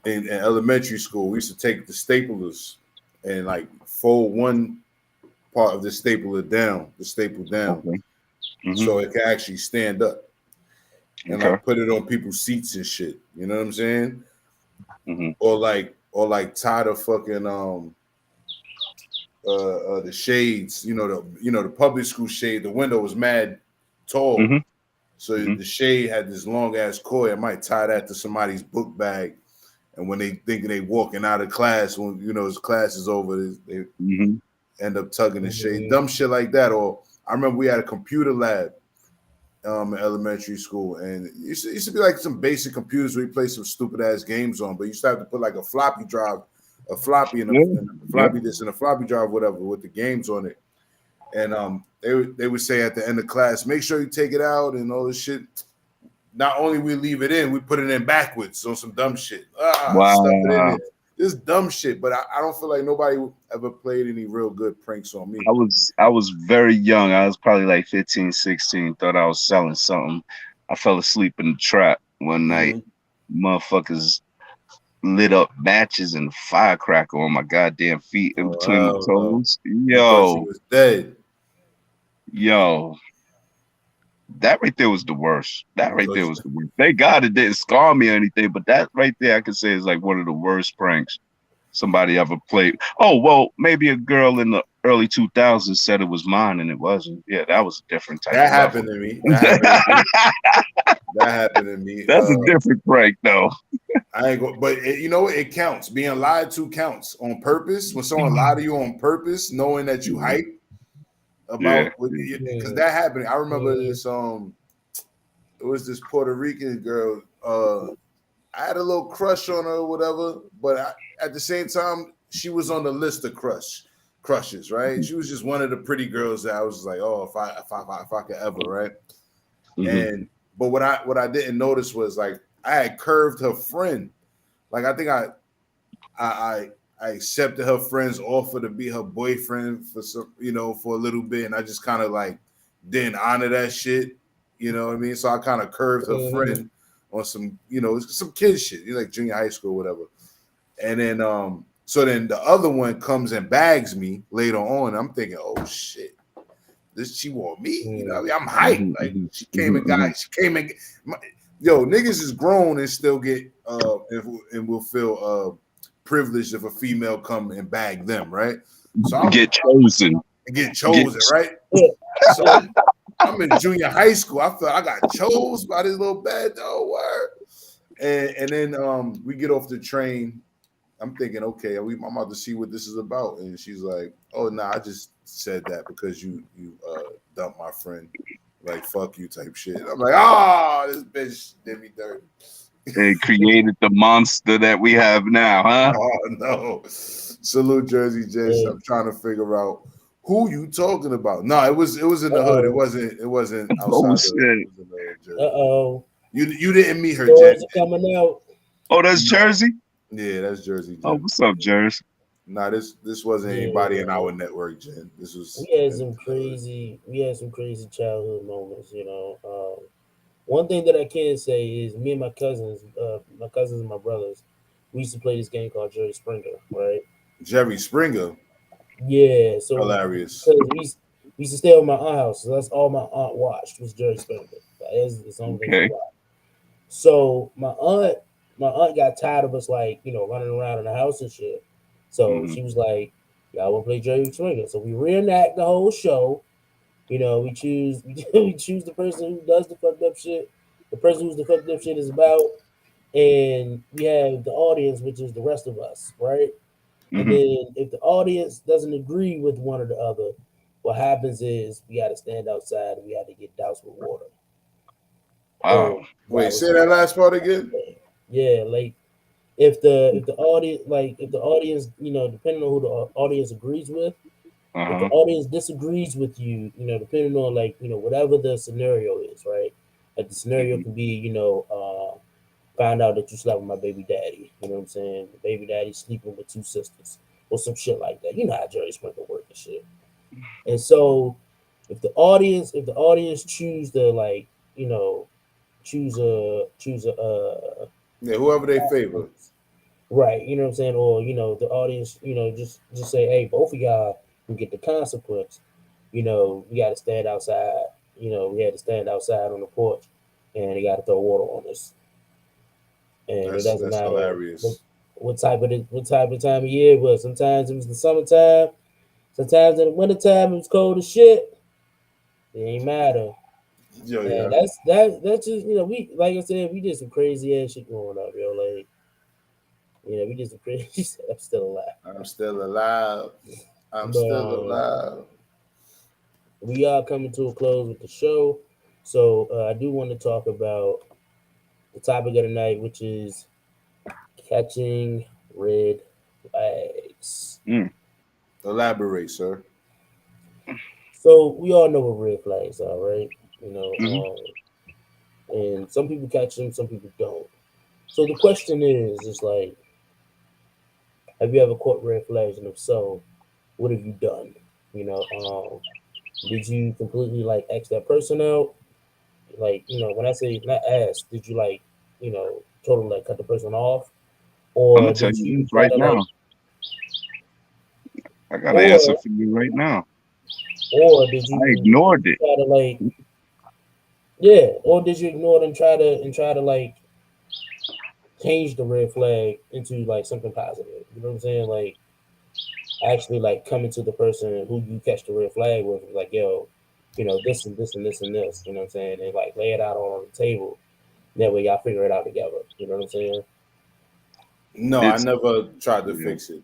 S2: in elementary school, we used to take the staplers and like fold one part of the staple down,
S5: Okay. Hmm.
S2: so it can actually stand up and
S5: Okay.
S2: like put it on people's seats and shit. You know what I'm saying?
S5: Hmm.
S2: Or like tie the fucking the shades, the public school shade, the window was mad tall.
S5: Hmm.
S2: So
S5: Hmm.
S2: the shade had this long ass cord. I might tie that to somebody's book bag, and when they thinking they walking out of class, when his class is over, they
S5: Hmm.
S2: end up tugging the shade,
S1: Mhm.
S2: dumb shit like that. Or I remember we had a computer lab in elementary school, and it used to be like some basic computers where you play some stupid ass games on, but you used to have to put like a floppy drive, a floppy
S5: Yeah.
S2: and a
S5: Yeah.
S2: floppy disk and a floppy drive, whatever, with the games on it. And they would say at the end of class, make sure you take it out and all this shit. Not only we leave it in, we put it in backwards on some dumb shit. Stuff it in
S5: Wow.
S2: there. This dumb shit, but I don't feel like nobody ever played any real good pranks on me.
S5: I was very young. I was probably like 15, 16. Thought I was selling something. I fell asleep in the trap one night.
S2: Hmm.
S5: motherfuckers lit up matches and firecracker on my goddamn feet in
S2: Oh,
S5: between my
S2: hell no.
S5: toes.
S2: You thought she
S5: Yo,
S2: was dead.
S5: yo, that right there was the worst. That
S2: You
S5: right
S2: thought
S5: there
S2: she,
S5: was the worst. Thank God it didn't scar me or anything, but that right there I could say is like one of the worst pranks somebody ever played. Oh, well, maybe a girl in the early 2000s said it was mine and it wasn't. Yeah, that was a different type
S2: that
S5: of level.
S2: happened to me. That happened to me. That happened to me.
S5: That's a different prank, though.
S2: I ain't go, but you know what? It counts. Being lied to counts on purpose. When someone lied to you on purpose, knowing that you hype
S5: Yeah.
S2: about, because
S1: Yeah.
S2: that happened. I remember
S1: Yeah.
S2: this. It was this Puerto Rican girl. I had a little crush on her or whatever, but at the same time, she was on the list of crushes, right? She was just one of the pretty girls that I was like, oh, if I could ever, right?
S5: Mhm.
S2: And but what I didn't notice was like I had curved her friend. Like I think I I accepted her friend's offer to be her boyfriend for some, for a little bit, and I just kind of like didn't honor that shit. You know what I mean? So I kind of curved her
S1: Mhm.
S2: friend on some kid shit, like junior high school, whatever. And then so then the other one comes and bags me later on. I'm thinking, oh shit, this she want me. You know, what I
S1: Mhm.
S2: mean? I'm hyped.
S5: Mhm,
S2: Like
S5: mhm, mhm,
S2: she came and yo, niggas is grown and still get and will feel privileged if a female come and bag them, right? So
S5: mhm. Get chosen.
S2: get
S5: Get
S2: chosen, right?
S1: Yeah.
S2: So
S1: Yeah.
S2: I'm in junior high school. I feel I got chose by this little bad dog word. And then we get off the train. I'm thinking, okay, I'm about to see what this is about. And she's like, oh no, I just said that because you dumped my friend. Like fuck you type shit. I'm like, this bitch did me dirty.
S5: and created the monster that we have now, huh?
S2: Oh no. Salute Jersey Jets.
S1: Yeah.
S2: I'm trying to figure out who you talking about. No, it was in the hood.
S1: Uh-oh.
S2: It wasn't
S5: Oh
S2: outside it
S5: shit.
S2: was in the Jersey.
S1: Uh-oh.
S2: You didn't meet her, Jen.
S1: Stories are coming out.
S5: Oh, that's
S2: No.
S5: Jersey.
S2: Yeah, that's Jersey
S5: Oh,
S2: Jen.
S5: what's up, Jersey?
S2: Nah, this wasn't anybody in
S1: Yeah.
S2: our network, Jen. This was
S1: We had some crazy childhood moments, one thing that I can say is me and my cousins and my brothers, we used to play this game called Jerry Springer, right?
S2: Jerry Springer.
S1: Yeah, so
S2: Hilarious.
S1: because we used to stay at my aunt's house, so that's all my aunt watched was Jerry Springer. Like, that's the only thing she
S5: Okay.
S1: watched. So my aunt got tired of us like running around in the house and shit. So
S5: Hmm.
S1: she was like, "Y'all want to play Jerry Springer?" So we reenact the whole show. We choose we choose the person who does the fucked up shit, the person who's the fucked up shit is about, and we have the audience, which is the rest of us, right? And
S5: Hmm.
S1: then if the audience doesn't agree with one or the other, what happens is we got to stand outside and we had to get doused with water. And
S5: Wow.
S2: Wait,
S1: that was
S2: say
S1: the
S2: that last part
S1: last
S2: again.
S1: thing. Yeah, like if the audience, depending on who the audience agrees with, if the
S5: Uh-huh.
S1: audience disagrees with you, depending on like whatever the scenario is, right? Like the scenario
S5: Hmm.
S1: can be, find out that you slept with my baby daddy. You know what I'm saying? The baby daddy sleeping with two sisters or some shit like that. You know how Jerry Springer work and shit. And so if the audience choose to like, choose a
S2: Yeah, whoever they favor.
S1: right, you know what I'm saying, or the audience, just say, hey, both of y'all can get the consequence. We got to stand outside. We had to stand outside on the porch, and they got to throw water on us. And it doesn't
S2: That's
S1: matter what
S2: hilarious.
S1: what type of time of year it was. Sometimes it was the summertime. Sometimes in the wintertime it was cold as shit. It ain't matter.
S2: Yo,
S1: And
S2: yeah.
S1: that's just we, like I said, we did some crazy ass shit growing up, yo. Like we did some crazy shit. I'm still alive.
S2: I'm still alive. I'm
S1: But
S2: still alive.
S1: we are coming to a close with the show. So I do want to talk about the topic of the night, which is catching red flags.
S5: Mm.
S2: Elaborate, sir.
S1: So we all know what red flags are, right? You know,
S5: Hmm.
S1: and some people catch them, some people don't. So the question is like, have you ever caught red flags, and if so, what have you done? Did you completely X that person out? When I say not ask, did you totally like cut the person off,
S5: I'm gonna
S1: or
S5: tell
S1: did
S5: you
S1: you
S5: this
S1: try
S5: right
S1: to like,
S5: now. I got an answer
S1: or
S5: for you right now.
S1: did
S5: I
S1: you
S5: ignored it.
S1: try to like, yeah, or did you ignore it and try to like change the red flag into like something positive? You know what I'm saying? Like actually like coming to the person who you catch the red flag with, like, yo, this and this and this and this, you know what I'm saying? And like lay it out on the table. That way y'all figure it out together. You know what I'm saying?
S2: No, I
S5: It's
S2: never tried to
S5: yeah.
S2: fix it.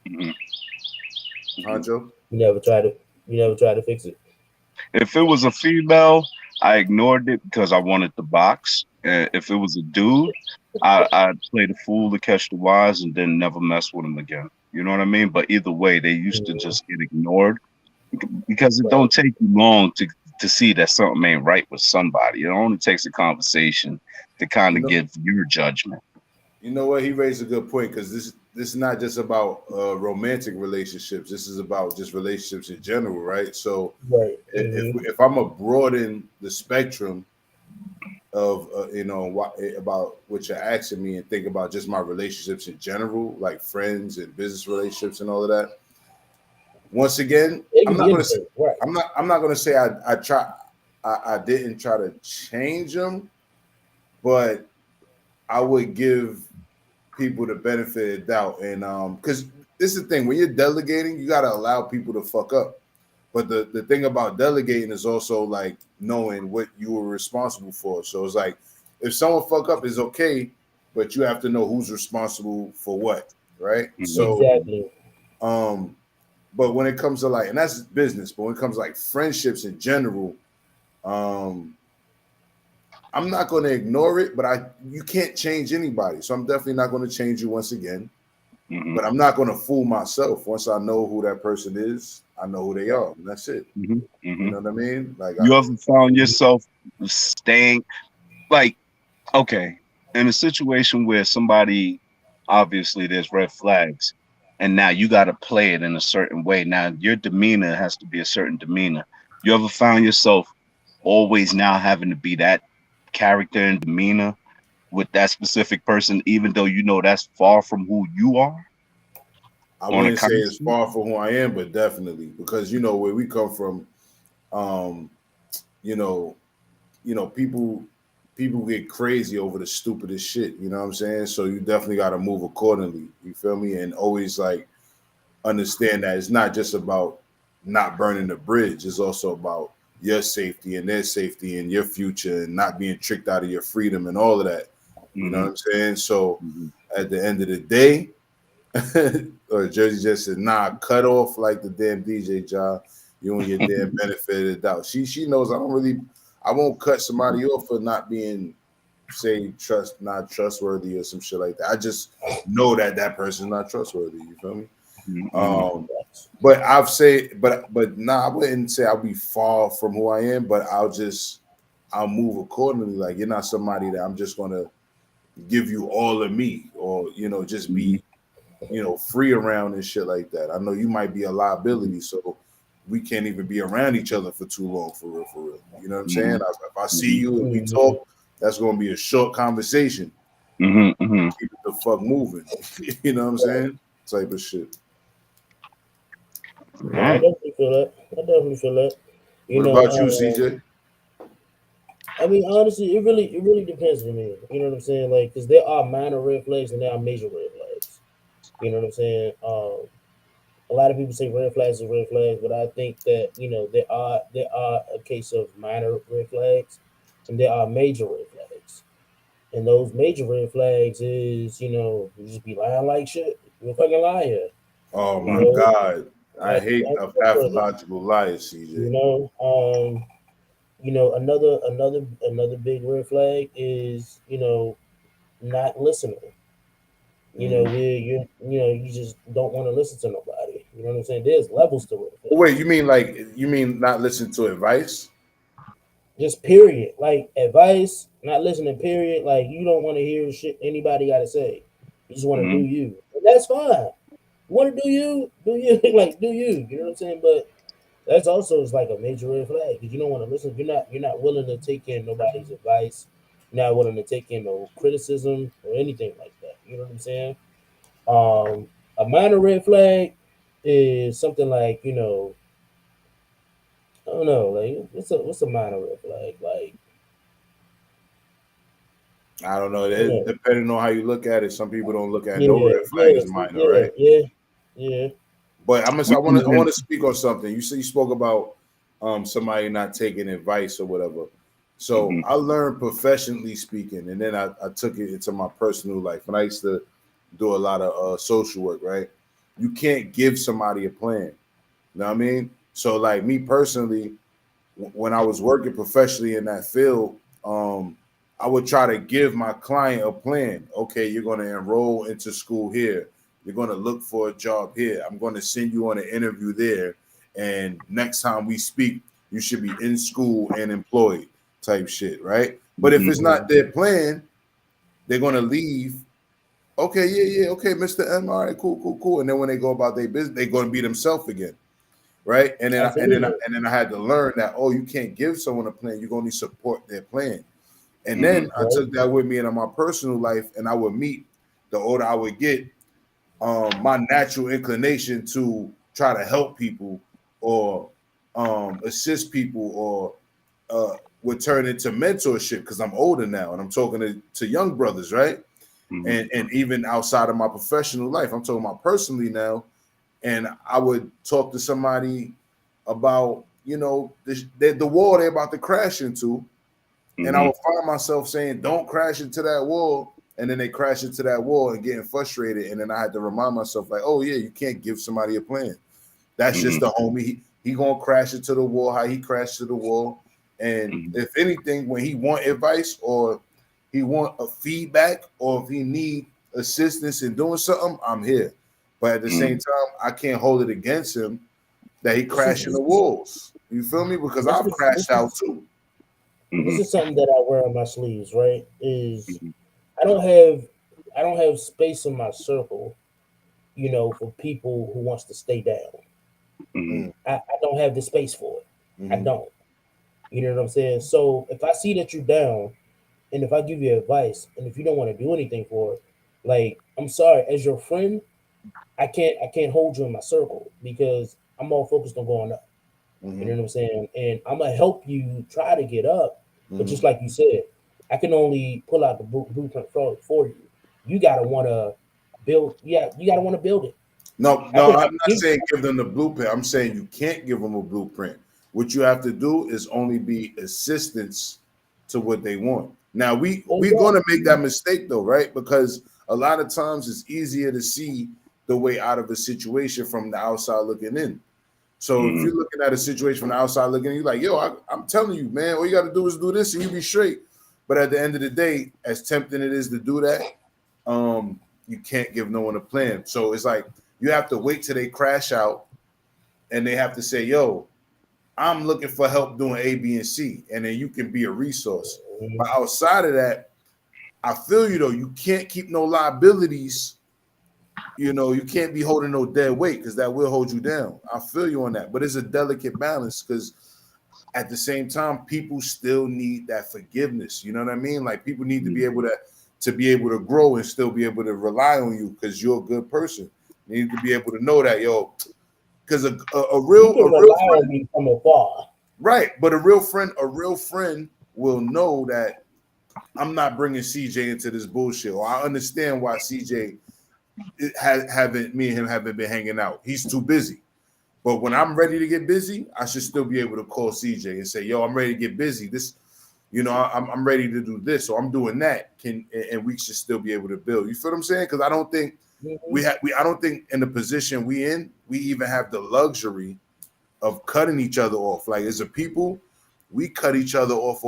S5: Mhm, mhm.
S2: Honcho?
S1: You never try to fix it.
S5: If it was a female, I ignored it because I wanted the box. If it was a dude, I'd play the fool to catch the wise and then never mess with him again. You know what I mean? But either way, they used to
S1: Mhm.
S5: just get ignored because it
S1: Right.
S5: don't take you long to see that something ain't right with somebody. It only takes a conversation to kind
S2: You
S5: of
S2: know,
S5: give your judgment.
S2: you know what? He raised a good point because this is not just about romantic relationships. This is about just relationships in general, right? So
S1: Right.
S2: if I'm a broaden the spectrum of about what you're asking me and think about just my relationships in general, like friends and business relationships and all of that. Once again,
S1: It can be anything. Right.
S2: I'm not gonna say I didn't try to change them, but I would give people the benefit of doubt. And because this is the thing, when you're delegating, you gotta allow people to fuck up. But the thing about delegating is also like knowing what you were responsible for. So it's like if someone fuck up is okay, but you have to know who's responsible for what, right? So
S5: Mhm,
S1: Exactly.
S2: um but when it comes to like, and that's business, but when it comes to like friendships in general, um I'm not going to ignore it, but you can't change anybody. So I'm definitely not going to change you once again.
S5: mhm,
S2: But I'm not going to fool myself. Once I know who that person is, I know who they
S1: Right.
S2: are, and that's it.
S5: mhm,
S2: You
S5: mhm.
S2: know what I mean?
S5: You ever found
S1: Mhm.
S5: yourself staying like okay, in a situation where somebody obviously there's red flags, and now you got to play it in a certain way. Now your demeanor has to be a certain demeanor. You ever found yourself always now having to be that character and demeanor with that specific person, even though you know that's far from who you are
S2: I
S5: on a
S2: wouldn't say it's
S5: constant?
S2: far from who I am, but definitely because you know where we come from. Um, you know, people get crazy over the stupidest shit. You know what I'm saying? So you definitely got to move accordingly. You feel me? And always like understand that it's not just about not burning the bridge. It's also about your safety and their safety and your future and not being tricked out of your freedom and all of that. You know what
S5: Hmm.
S2: I'm saying? So
S5: Hmm.
S2: at the end of the day, or Jersey just said, nah, cut off like the damn DJ job. You and your damn benefit of the doubt. She knows I won't cut somebody off for not being say not trustworthy or some shit like that. I just know that that person's not trustworthy. You feel me?
S5: Hmm.
S2: Um, but but nah, I wouldn't say I'll be far from who I am, but I'll move accordingly. Like you're not somebody that I'm just gonna give you all of me, or just
S5: Hmm.
S2: be free around and shit like that. I know you might be a liability, so we can't even be around each other for too long, for real, for real. You know what I'm saying?
S5: Hmm.
S2: If I see
S5: Hmm.
S2: you and we
S1: Mhm.
S2: talk, that's gonna be a short conversation.
S5: Hmm. Hmm.
S2: Keep it the fuck moving. You know what I'm
S1: Right.
S2: saying? Type of shit.
S1: Yeah, I
S5: Right.
S1: definitely feel that. I definitely feel that. You
S2: What
S1: know,
S2: about you, CJ?
S1: I mean, honestly, it really depends on me. You know what I'm saying? Like, because there are minor red flags and there are major red flags. You know what I'm saying? A lot of people say red flags are red flags, but I think that there are a case of minor red flags, and there are major red flags. And those major red flags is you just be lying like shit. You're a fucking liar.
S2: Oh
S1: You
S2: my
S5: Hmm.
S1: know,
S2: God. I
S1: like
S2: hate a
S1: untrustworthy.
S2: pathological liar,
S1: You
S2: CJ.
S1: know, another big red flag is not listening.
S2: Hmm.
S1: Where you just don't want to listen to nobody. You know what I'm saying? There's levels to red
S2: Oh, wait,
S1: flags.
S2: you mean not listen to advice?
S1: Just period. Like advice, not listening. Period. Like you don't want to hear shit anybody got to say. You just want to do
S5: Hmm.
S1: you. And that's fine. You want to do you? Do you like do you? You know what I'm saying? But that's also is like a major red flag because you don't want to listen. You're not willing to take in nobody's advice. not willing to take in no criticism or anything like that. You know what I'm saying? A minor red flag is something like, I don't know, like what's a minor red flag? Like,
S2: I don't know.
S1: I don't know.
S2: Depending on how you look at it, some people don't look at no
S1: Yeah,
S2: red flag
S1: yeah,
S2: as
S1: see,
S2: minor,
S1: yeah,
S2: right?
S1: yeah, yeah.
S2: But
S5: We
S2: I
S5: even
S2: want to speak on something. You spoke about somebody not taking advice or whatever. So
S5: mhm,
S2: I learned professionally speaking, and then I took it into my personal life. And I used to do a lot of social work, right? You can't give somebody a plan. You know what I mean? So like me personally, when I was working professionally in that field, I would try to give my client a plan. Okay, you're going to enroll into school here. You're going to look for a job here. I'm going to send you on an interview there. And next time we speak, you should be in school and employed type shit, right? But if
S5: mhm,
S2: it's not their plan, they're going to leave. Okay, yeah, okay, Mr. M. All right, cool, cool, cool. And then when they go about their business, they're going to be themselves again, right?
S1: Absolutely.
S2: And then I had to learn that you can't give someone a plan. You're going to support their plan. And
S5: mhm,
S2: then I
S1: Right.
S2: took that with me into my personal life, and I would meet. The older I would get, my natural inclination to try to help people or assist people or would turn into mentorship because I'm older now and I'm talking to young brothers, right?
S5: mhm,
S2: And even outside of my professional life, I'm talking about personally now. And I would talk to somebody about, the wall they're about to crash into, and I
S5: mhm,
S2: would find myself saying, "Don't crash into that wall," and then they crash into that wall and getting frustrated, and then I had to remind myself, like, "Oh yeah, you can't give somebody a plan. That's just
S5: mhm,
S2: the homie. He gonna crash into the wall. How he crashed to the wall, and
S5: mhm,
S2: if anything, when he want advice or he want a feedback or if he need assistance in doing something, I'm here. But at the same
S5: mhm,
S2: time, I can't hold it against him that he
S1: This
S2: crashed in
S1: is
S2: the walls. You feel me? Because
S1: this
S2: I've
S1: is this
S2: crashed out
S1: is
S2: too.
S1: this
S5: mhm,
S1: is something that I wear on my sleeves, right? Is
S5: mhm,
S1: I don't have I don't have space in my circle, for people who wants to stay down.
S5: mhm,
S2: Mm,
S1: I don't have the space for it. I
S2: mhm,
S1: don't. You know what I'm saying? So if I see that you're down, and if I give you advice, and if you don't want to do anything for it, like, I'm sorry, as your friend, I can't hold you in my circle because I'm all focused on going up. You know
S2: mhm,
S1: what I'm saying? And I'm gonna help you try to get up, but just
S2: mhm.
S1: like you said, I can only pull out the blueprint for you. You gotta want to build. Yeah, you gotta want to build it.
S2: No,
S1: I
S2: no,
S1: can, I
S2: I'm
S1: can
S2: not
S1: give.
S2: saying give them the blueprint. I'm saying you can't give them a blueprint. What you have to do is only be assistance to what they want. Now
S1: Oh
S2: we're
S1: yeah.
S2: gonna make that mistake though, right? Because a lot of times it's easier to see the way out of a situation from the outside looking in. So if
S5: mhm,
S2: you're looking at a situation from the outside looking in, you're like, yo, I'm telling you, man, all you got to do is do this and you be straight. But at the end of the day, as tempting it is to do that, you can't give no one a plan. So it's like you have to wait till they crash out and they have to say, yo, I'm looking for help doing A, B, and C. And then you can be a resource. But
S1: Mhm.
S2: outside of that, I feel you though, you can't keep no liabilities. You can't be holding no dead weight because that will hold you down. I feel you on that. But it's a delicate balance because at the same time, people still need that forgiveness. You know what I mean? Like people need to be
S5: mhm,
S2: able to be able to grow and still be able to rely on you because you're a good person. You need to be able to know that, yo, because
S1: You
S2: a
S1: can
S2: real
S1: rely on
S2: friend,
S1: me from afar.
S2: right? But a real friend will know that I'm not bringing CJ into this bullshit, or I understand why CJ haven't me and him haven't been hanging out. He's too busy. But when I'm ready to get busy, I should still be able to call CJ and say, "Yo, I'm ready to get busy. This, I'm ready to do this, or I'm doing that." And we should still be able to build. You feel what I'm saying? Because I don't think
S1: Mhm.
S2: I don't think in the position we even have the luxury of cutting each other off. Like as a people, we cut each other off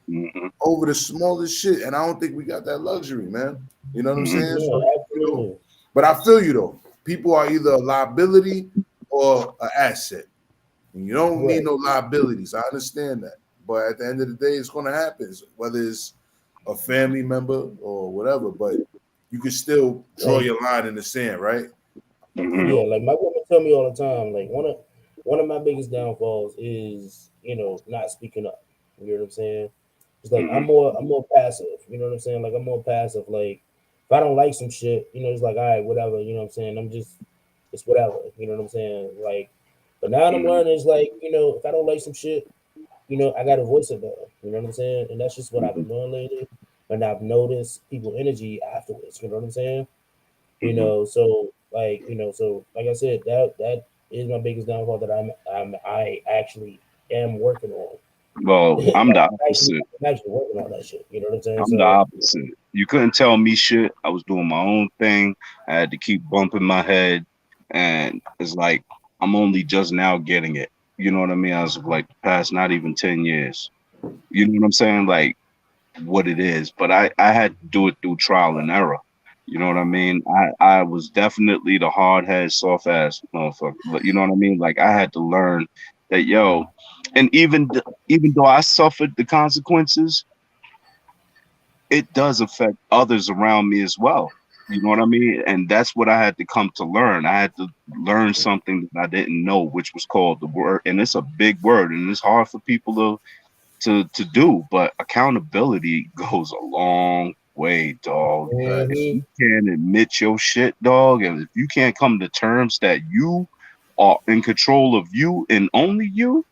S5: mhm,
S2: over the smallest shit, and I don't think we got that luxury, man. You know what I'm
S5: mhm,
S2: saying?
S1: Yeah,
S2: So
S1: absolutely.
S2: but I feel you though. People are either a liability or an asset. And you don't need
S1: Right.
S2: no liabilities. I understand that. But at the end of the day, it's going to happen, whether it's a family member or whatever. But you can still draw
S1: Like,
S2: your line in the sand, right? You
S5: mhm,
S1: yeah,
S2: know?
S1: like my woman tell me all the time. Like, one of my biggest downfalls is not speaking up. You know what I'm saying? It's like
S5: Mm-hmm.
S1: I'm more passive. You know what I'm saying? Like I'm more passive. Like if I don't like some shit, you know, it's like all right, whatever. You know what I'm saying? I'm just it's whatever. You know what I'm saying? Like, but now I'm
S5: Mm-hmm.
S1: learning is like you know if I don't like some shit, you know I gotta voice it better. You know what I'm saying? And that's just what I've
S5: Mm-hmm.
S1: been doing lately. And I've noticed people energy afterwards. You know what I'm saying? You
S5: Mm-hmm.
S1: know, so like you know, so like I said, that is my biggest downfall that I actually am working on.
S5: Well,
S1: like,
S5: I'm the opposite.
S1: I'm actually working on that shit. You know what I'm saying?
S5: I'm the
S1: So
S5: opposite. You couldn't tell me shit. I was doing my own thing. I had to keep bumping my head, and it's like I'm only just now getting it. You know what I mean? I was like the past not even 10 years. You know what I'm saying? Like what it is. But I had to do it through trial and error. You know what I mean? I was definitely the hard head, soft ass motherfucker. But you know what I mean? Like I had to learn that yo, and even though I suffered the consequences, it does affect others around me as well. You know what I mean? And that's what I had to come to learn. I had to learn something that I didn't know, which was called the word. And it's a big word, and it's hard for people to do. But accountability goes a long way, dog. If
S1: hmm
S5: you can't admit your shit, dog, and if you can't come to terms that you are in control of you and only you,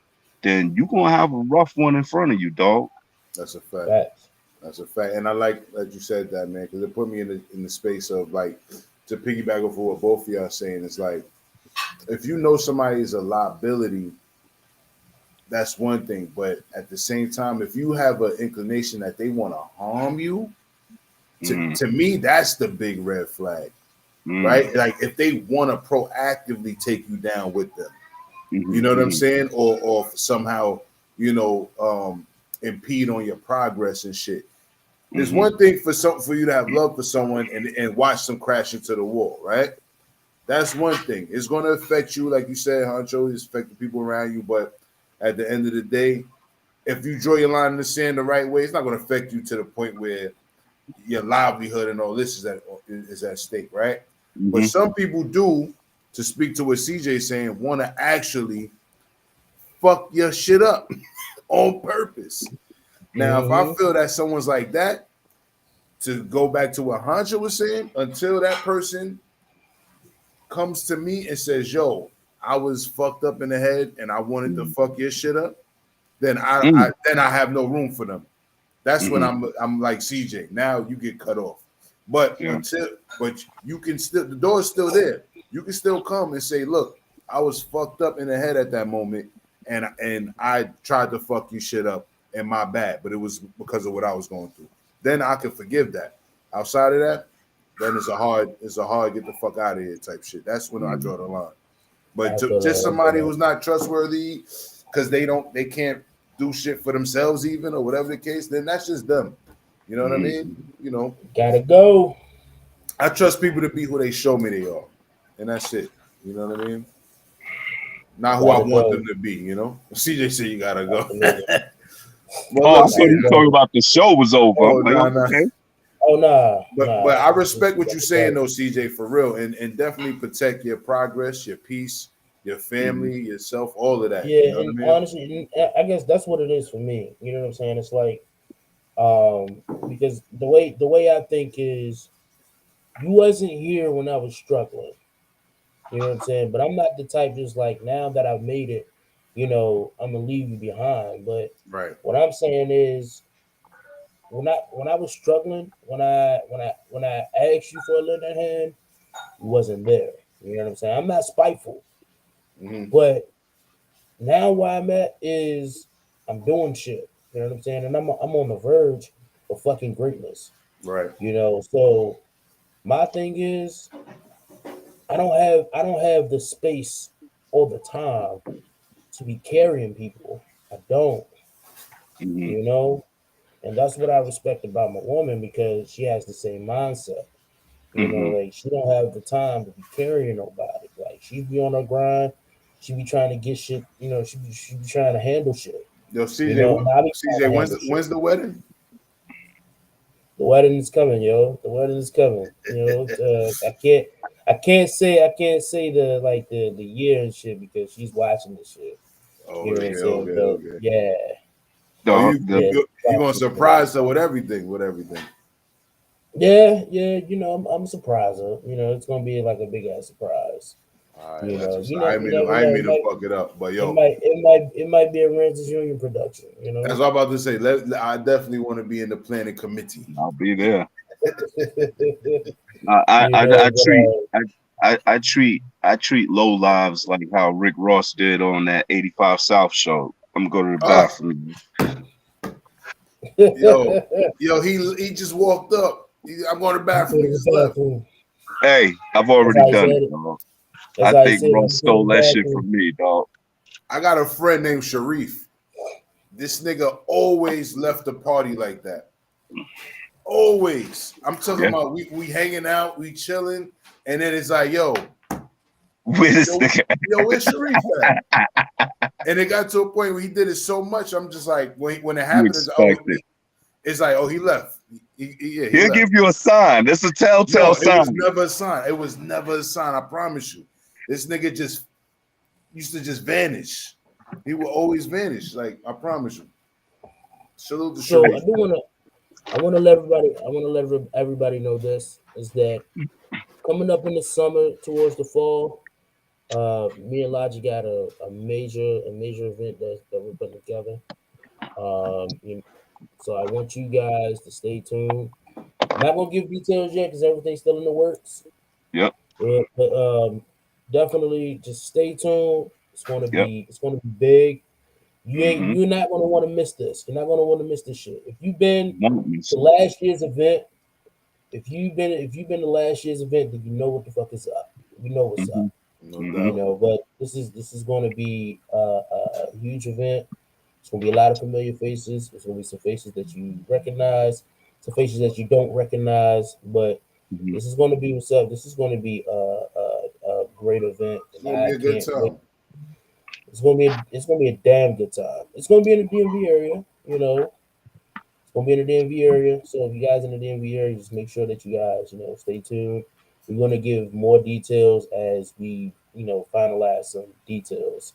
S5: then you're gonna have a rough one in front of you, dog.
S2: That's a fact.
S1: facts.
S2: That's a fact. And I like that you said that, man, because it put me in the space of like to piggyback off of what both of y'all saying. It's like if you know somebody is a liability, that's one thing. But at the same time, if you have an inclination that they want to harm you,
S5: Mm,
S2: to me, that's the big red flag,
S5: mm,
S2: right? Like if they want to proactively take you down with them, you
S5: mhm,
S2: know what I'm
S5: mhm,
S2: saying, or somehow you know impede on your progress and shit. It's
S5: mhm,
S2: one thing for you to have love for someone and watch them crash into the wall, right? That's one thing. It's going to affect you, like you said, Honcho. It's affect the people around you, but at the end of the day, if you draw your line in the sand the right way, it's not going to affect you to the point where your livelihood and all this is at stake, right? But
S5: mhm,
S2: some people do, to speak to what CJ's saying, want to actually fuck your shit up on purpose. Now, if I
S1: hmm
S2: feel that someone's like that, to go back to what Hancho was saying, until that person comes to me and says, "Yo, I was fucked up in the head and I wanted to fuck your shit up," then
S5: mhm,
S2: I have no room for them. That's when
S5: mhm.
S2: I'm like CJ. Now you get cut off. But
S5: Yeah.
S2: you can still, the door's still there. You can still come and say, "Look, I was fucked up in the head at that moment, and I tried to fuck you shit up, and my bad, but it was because of what I was going through." Then I can forgive that. Outside of that, then it's a hard get the fuck out of here type shit. That's when I
S5: Mhm.
S2: draw the line. But
S1: I feel
S2: just
S1: that. I feel
S2: somebody
S1: that.
S2: who's not trustworthy because they can't do shit for themselves even or whatever the case, then that's just them. You know what I
S5: Mhm.
S2: mean? You know,
S1: Gotta go.
S2: I trust people to be who they show me they are, and that's it. You know what I mean? Not who I
S1: Gotta
S2: want
S1: go.
S2: them to be. You know, CJ said you gotta go.
S1: Absolutely.
S2: Well,
S5: Oh, I
S2: look,
S5: thought
S1: Gotta
S5: you
S2: man.
S5: were talking
S1: go.
S5: about the show was over. I'm
S2: Oh
S5: like,
S2: no, no.
S5: okay.
S1: Oh nah,
S2: But
S1: nah.
S2: I respect what you're
S1: Gotta
S2: saying
S1: go.
S2: though, CJ, for real, and definitely protect your progress, your peace, your
S5: Mhm,
S2: family, yourself, all of that. You
S1: Yeah,
S2: know what I
S1: and
S2: mean?
S1: honestly, and I guess that's what it is for me. You know what I'm saying? It's like because the way I think is you wasn't here when I was struggling. You know what I'm saying? But I'm not the type just like now that I've made it, you know, I'm gonna leave you behind. But
S2: Right.
S1: what I'm saying is when I was struggling, when I asked you for a little hand, you wasn't there. You know what I'm saying? I'm not spiteful,
S2: Hmm.
S1: but now where I'm at is I'm doing shit. You know what I'm saying? And I'm on the verge of fucking greatness.
S2: Right.
S1: You know, so my thing is I don't have the space or the time to be carrying people. I don't,
S5: mhm,
S1: you know? And that's what I respect about my woman because she has the same mindset. You know,
S5: mhm.
S1: like she don't have the time to be carrying nobody. Like she be on her grind. She be trying to get shit, you know, she be trying to handle shit.
S2: Yo,
S1: You
S2: CJ,
S1: know, and I be
S2: CJ,
S1: trying to handle shit.
S2: when's the wedding?
S1: The wedding is coming, yo. The wedding is coming. You know, I can't say the like the year and shit because she's watching this shit.
S2: Oh,
S1: You know what I'm
S2: okay,
S1: saying?
S2: okay,
S1: But
S2: okay.
S1: yeah,
S2: Oh,
S5: The
S2: you
S5: the
S1: Yeah,
S2: you you gonna surprise her with everything, with everything.
S1: yeah. I'm a surpriser. It's gonna be like a big ass surprise.
S2: All right,
S1: You
S2: that's
S1: know,
S2: just
S1: you,
S2: I
S1: ne-
S2: ain't
S1: you
S2: mean to,
S1: never
S2: I ain't
S1: know.
S2: mean to fuck it up, but yo,
S1: It might be a Ranters Union production.
S2: that's what I'm about to say. I definitely want to be in the planning committee.
S5: I'll be there.
S1: you
S5: I
S1: but
S5: treat I treat low lives like how Rick Ross did on that 85 South show. I'm going to the
S2: Ah,
S5: bathroom.
S2: yo, yo, he just walked up. I'm going to the
S1: you go
S2: bathroom. He
S1: to the
S2: just left.
S1: bathroom.
S5: Hey, I've
S1: That's
S5: already
S1: how he
S5: done
S1: said
S5: it,
S1: it.
S5: dog.
S1: That's
S5: I
S1: how he
S5: think
S1: said it.
S5: Ross
S1: You go to
S5: stole
S1: the
S5: that shit
S1: bathroom.
S5: from me, dog.
S2: I got a friend named Sharif. This nigga always left the party like that. Always. I'm talking
S5: Yeah.
S2: about we hanging out, we chilling, and then it's like,
S5: With this
S2: yo,
S5: nigga.
S2: where's Sharif at? And it got to a point where he did it so much. I'm just like, when it
S5: You
S2: happened,
S5: expect it.
S2: it's like, oh, he left. He
S5: He'll
S2: left.
S5: give you a sign. It's a telltale
S2: No, it was
S5: sign.
S2: never a sign. It was never a sign. I promise you. This nigga just used to just vanish. He will always vanish. Like, I promise you. Salute to
S1: So
S2: Sharif.
S1: I want to let everybody know this is that coming up in the summer towards the fall, me and Logic got a major event that we're putting together. Um, you- so I want you guys to stay tuned. I'm not gonna give details yet because everything's still in the works.
S5: Yep.
S1: But definitely just stay tuned.
S5: Yep.
S1: It's gonna be big.
S5: Mm-hmm.
S1: You're not gonna want to miss this. You're not gonna want to miss this shit. If you've been
S5: Won't miss
S1: to
S5: it.
S1: last year's event, if you've been to last year's event, then you know what the fuck is up. You know what's
S5: Mm-hmm.
S1: up.
S2: No
S5: Mm-hmm.
S2: doubt.
S1: But this is going to be a huge event. It's going to be a lot of familiar faces. There's going to be some faces that you recognize, some faces that you don't recognize. But
S5: Mm-hmm.
S1: this is going to be what's up. This is going to be a great event,
S2: It's
S1: and
S2: gonna be
S1: I
S2: a good
S1: can't wait.
S2: time.
S1: It's gonna be a damn good time. It's gonna be in the DMV area. It's gonna be in the DMV area. So if you guys in the DMV area, just make sure that you guys, stay tuned. We're gonna give more details as we, finalize some details.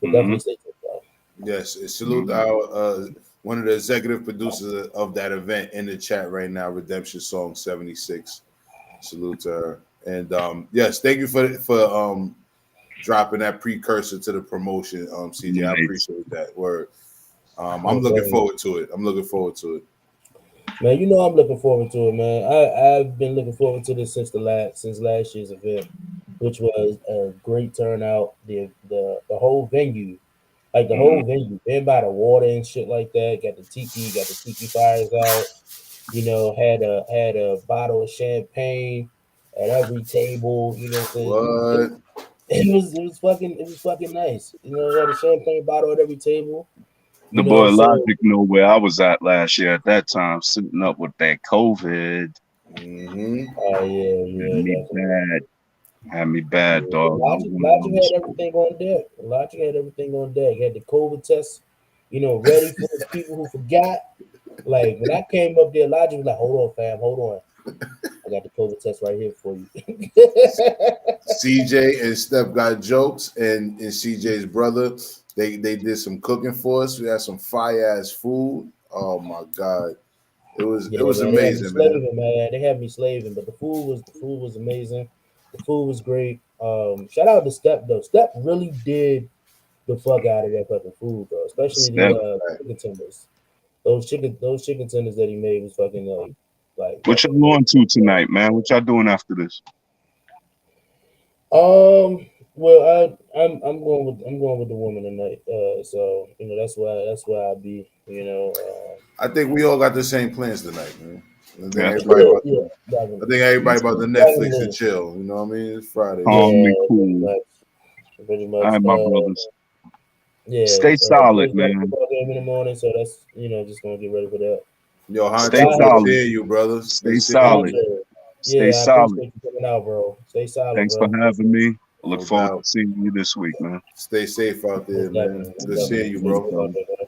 S1: But
S5: Mm-hmm.
S1: definitely stay tuned, though.
S2: Yes, salute
S5: Mm-hmm.
S2: our one of the executive producers of that event in the chat right now, Redemption Song 76. Salute to her. And yes, thank you for dropping that precursor to the promotion, CJ. I
S5: Nice.
S2: appreciate that word. I'm
S1: No
S2: looking
S1: problem.
S2: forward to it. I'm looking forward to it.
S1: Man, I'm looking forward to it, man. I've been looking forward to this since last year's event, which was a great turnout. The whole venue. Like the
S5: Mm-hmm.
S1: whole venue, been by the water and shit like that. Got the tiki fires out. Had a bottle of champagne at every table. You know what I'm saying?
S2: What?
S1: It was fucking nice. Had a champagne bottle at every table.
S5: The boy
S1: So
S5: Logic know where I was at last year at that time, sitting up with that COVID.
S2: Mm-hmm.
S5: Had
S1: yeah,
S5: me
S1: definitely.
S5: bad. Had me bad,
S1: Yeah.
S5: dog. I was one of
S1: Logic had
S5: those.
S1: everything on deck. Logic had everything on deck. Had the COVID test, ready for the people who forgot. Like when I came up there, Logic was like, "Hold on, fam, hold on. I got the COVID test right here for you."
S2: CJ and Steph got jokes, and CJ's brother, they did some cooking for us. We had some fire ass food. Oh my god, it
S1: Yeah,
S2: was
S1: man, they had me
S2: amazing, man.
S1: slaving, man. They had me slaving, but the food was amazing. The food was great. Shout out to Step though. Step really did the fuck out of that fucking food, bro. Especially
S2: No,
S5: Step,
S1: the chicken tenders. Those chicken tenders that he made was fucking like
S5: what
S1: fucking
S5: y'all
S1: great.
S5: on to tonight, man? What y'all doing after this?
S1: Well, I'm going with the woman tonight. So that's why I be.
S2: I think we all got the same plans tonight, man.
S5: Yeah,
S1: Yeah,
S2: I think everybody about the Netflix and
S1: definitely.
S2: chill. You know what I mean? It's Friday, man.
S5: calm and
S1: Yeah,
S5: cool.
S1: pretty
S5: All
S1: much.
S5: right, my brothers.
S1: Yeah.
S5: Stay solid,
S1: Boys got a
S5: man.
S1: football game in the morning, so that's just gonna get ready for that.
S2: Yo,
S1: But
S5: Stay
S2: Honcho,
S1: y'all have
S2: good
S1: a
S5: solid.
S2: seeing you, brothers. Good
S5: Stay
S2: seeing you,
S5: solid.
S2: man.
S1: Honcho.
S5: Stay
S1: Yeah, I
S5: solid.
S1: appreciate you coming out, bro. Stay solid,
S5: Thanks for
S1: bro.
S5: having me. I look
S2: No
S5: forward to
S2: doubt.
S5: seeing you this week, man.
S2: Stay safe out there,
S1: Most
S2: man.
S1: definitely, most
S2: Good seeing
S1: definitely.
S2: you,
S1: Stay
S5: You,
S2: bro.
S1: safe out
S5: brother.
S1: there, man.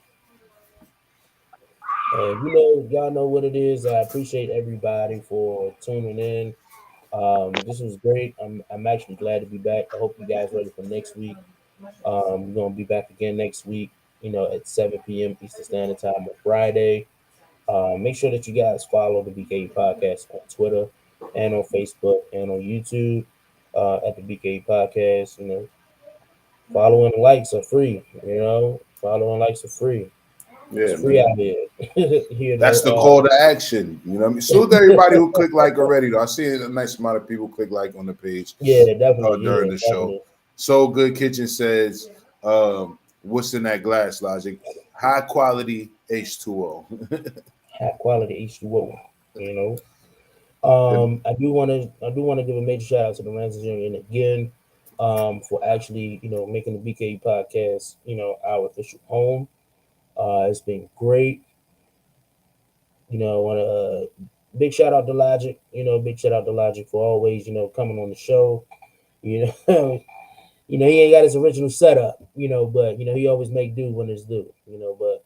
S1: And y'all know what it is. I appreciate everybody for tuning in. This was great. I'm actually glad to be back. I hope you guys ready for next week. We're gonna be back again next week. at 7 p.m. Eastern Standard Time on Friday. Make sure that you guys follow the BKE Podcast on Twitter and on Facebook and on YouTube at the BKE Podcast. Follow and likes are free. Follow and likes are free. It's
S2: Yeah,
S1: free
S2: man.
S1: out here.
S2: That's the call to action. You know what I mean? Salute to everybody who clicked like already, though. I see a nice amount of people click like on the page
S1: Yeah, definitely.
S2: during
S1: Yeah,
S2: the show.
S1: definitely.
S2: So Good Kitchen says, what's in that glass, Logic? High quality H2O.
S1: High quality H2O. You know.
S2: Them-
S1: I do want to give a major shout out to the Ranters Union again, for actually making the BKE podcast our official home. It's been great. I want to big shout out to Logic. Big shout out to Logic for always coming on the show. You know, he ain't got his original setup. But he always make do when it's due. But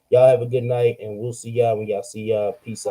S1: y'all have a good night, and we'll see y'all when y'all see y'all. Peace out.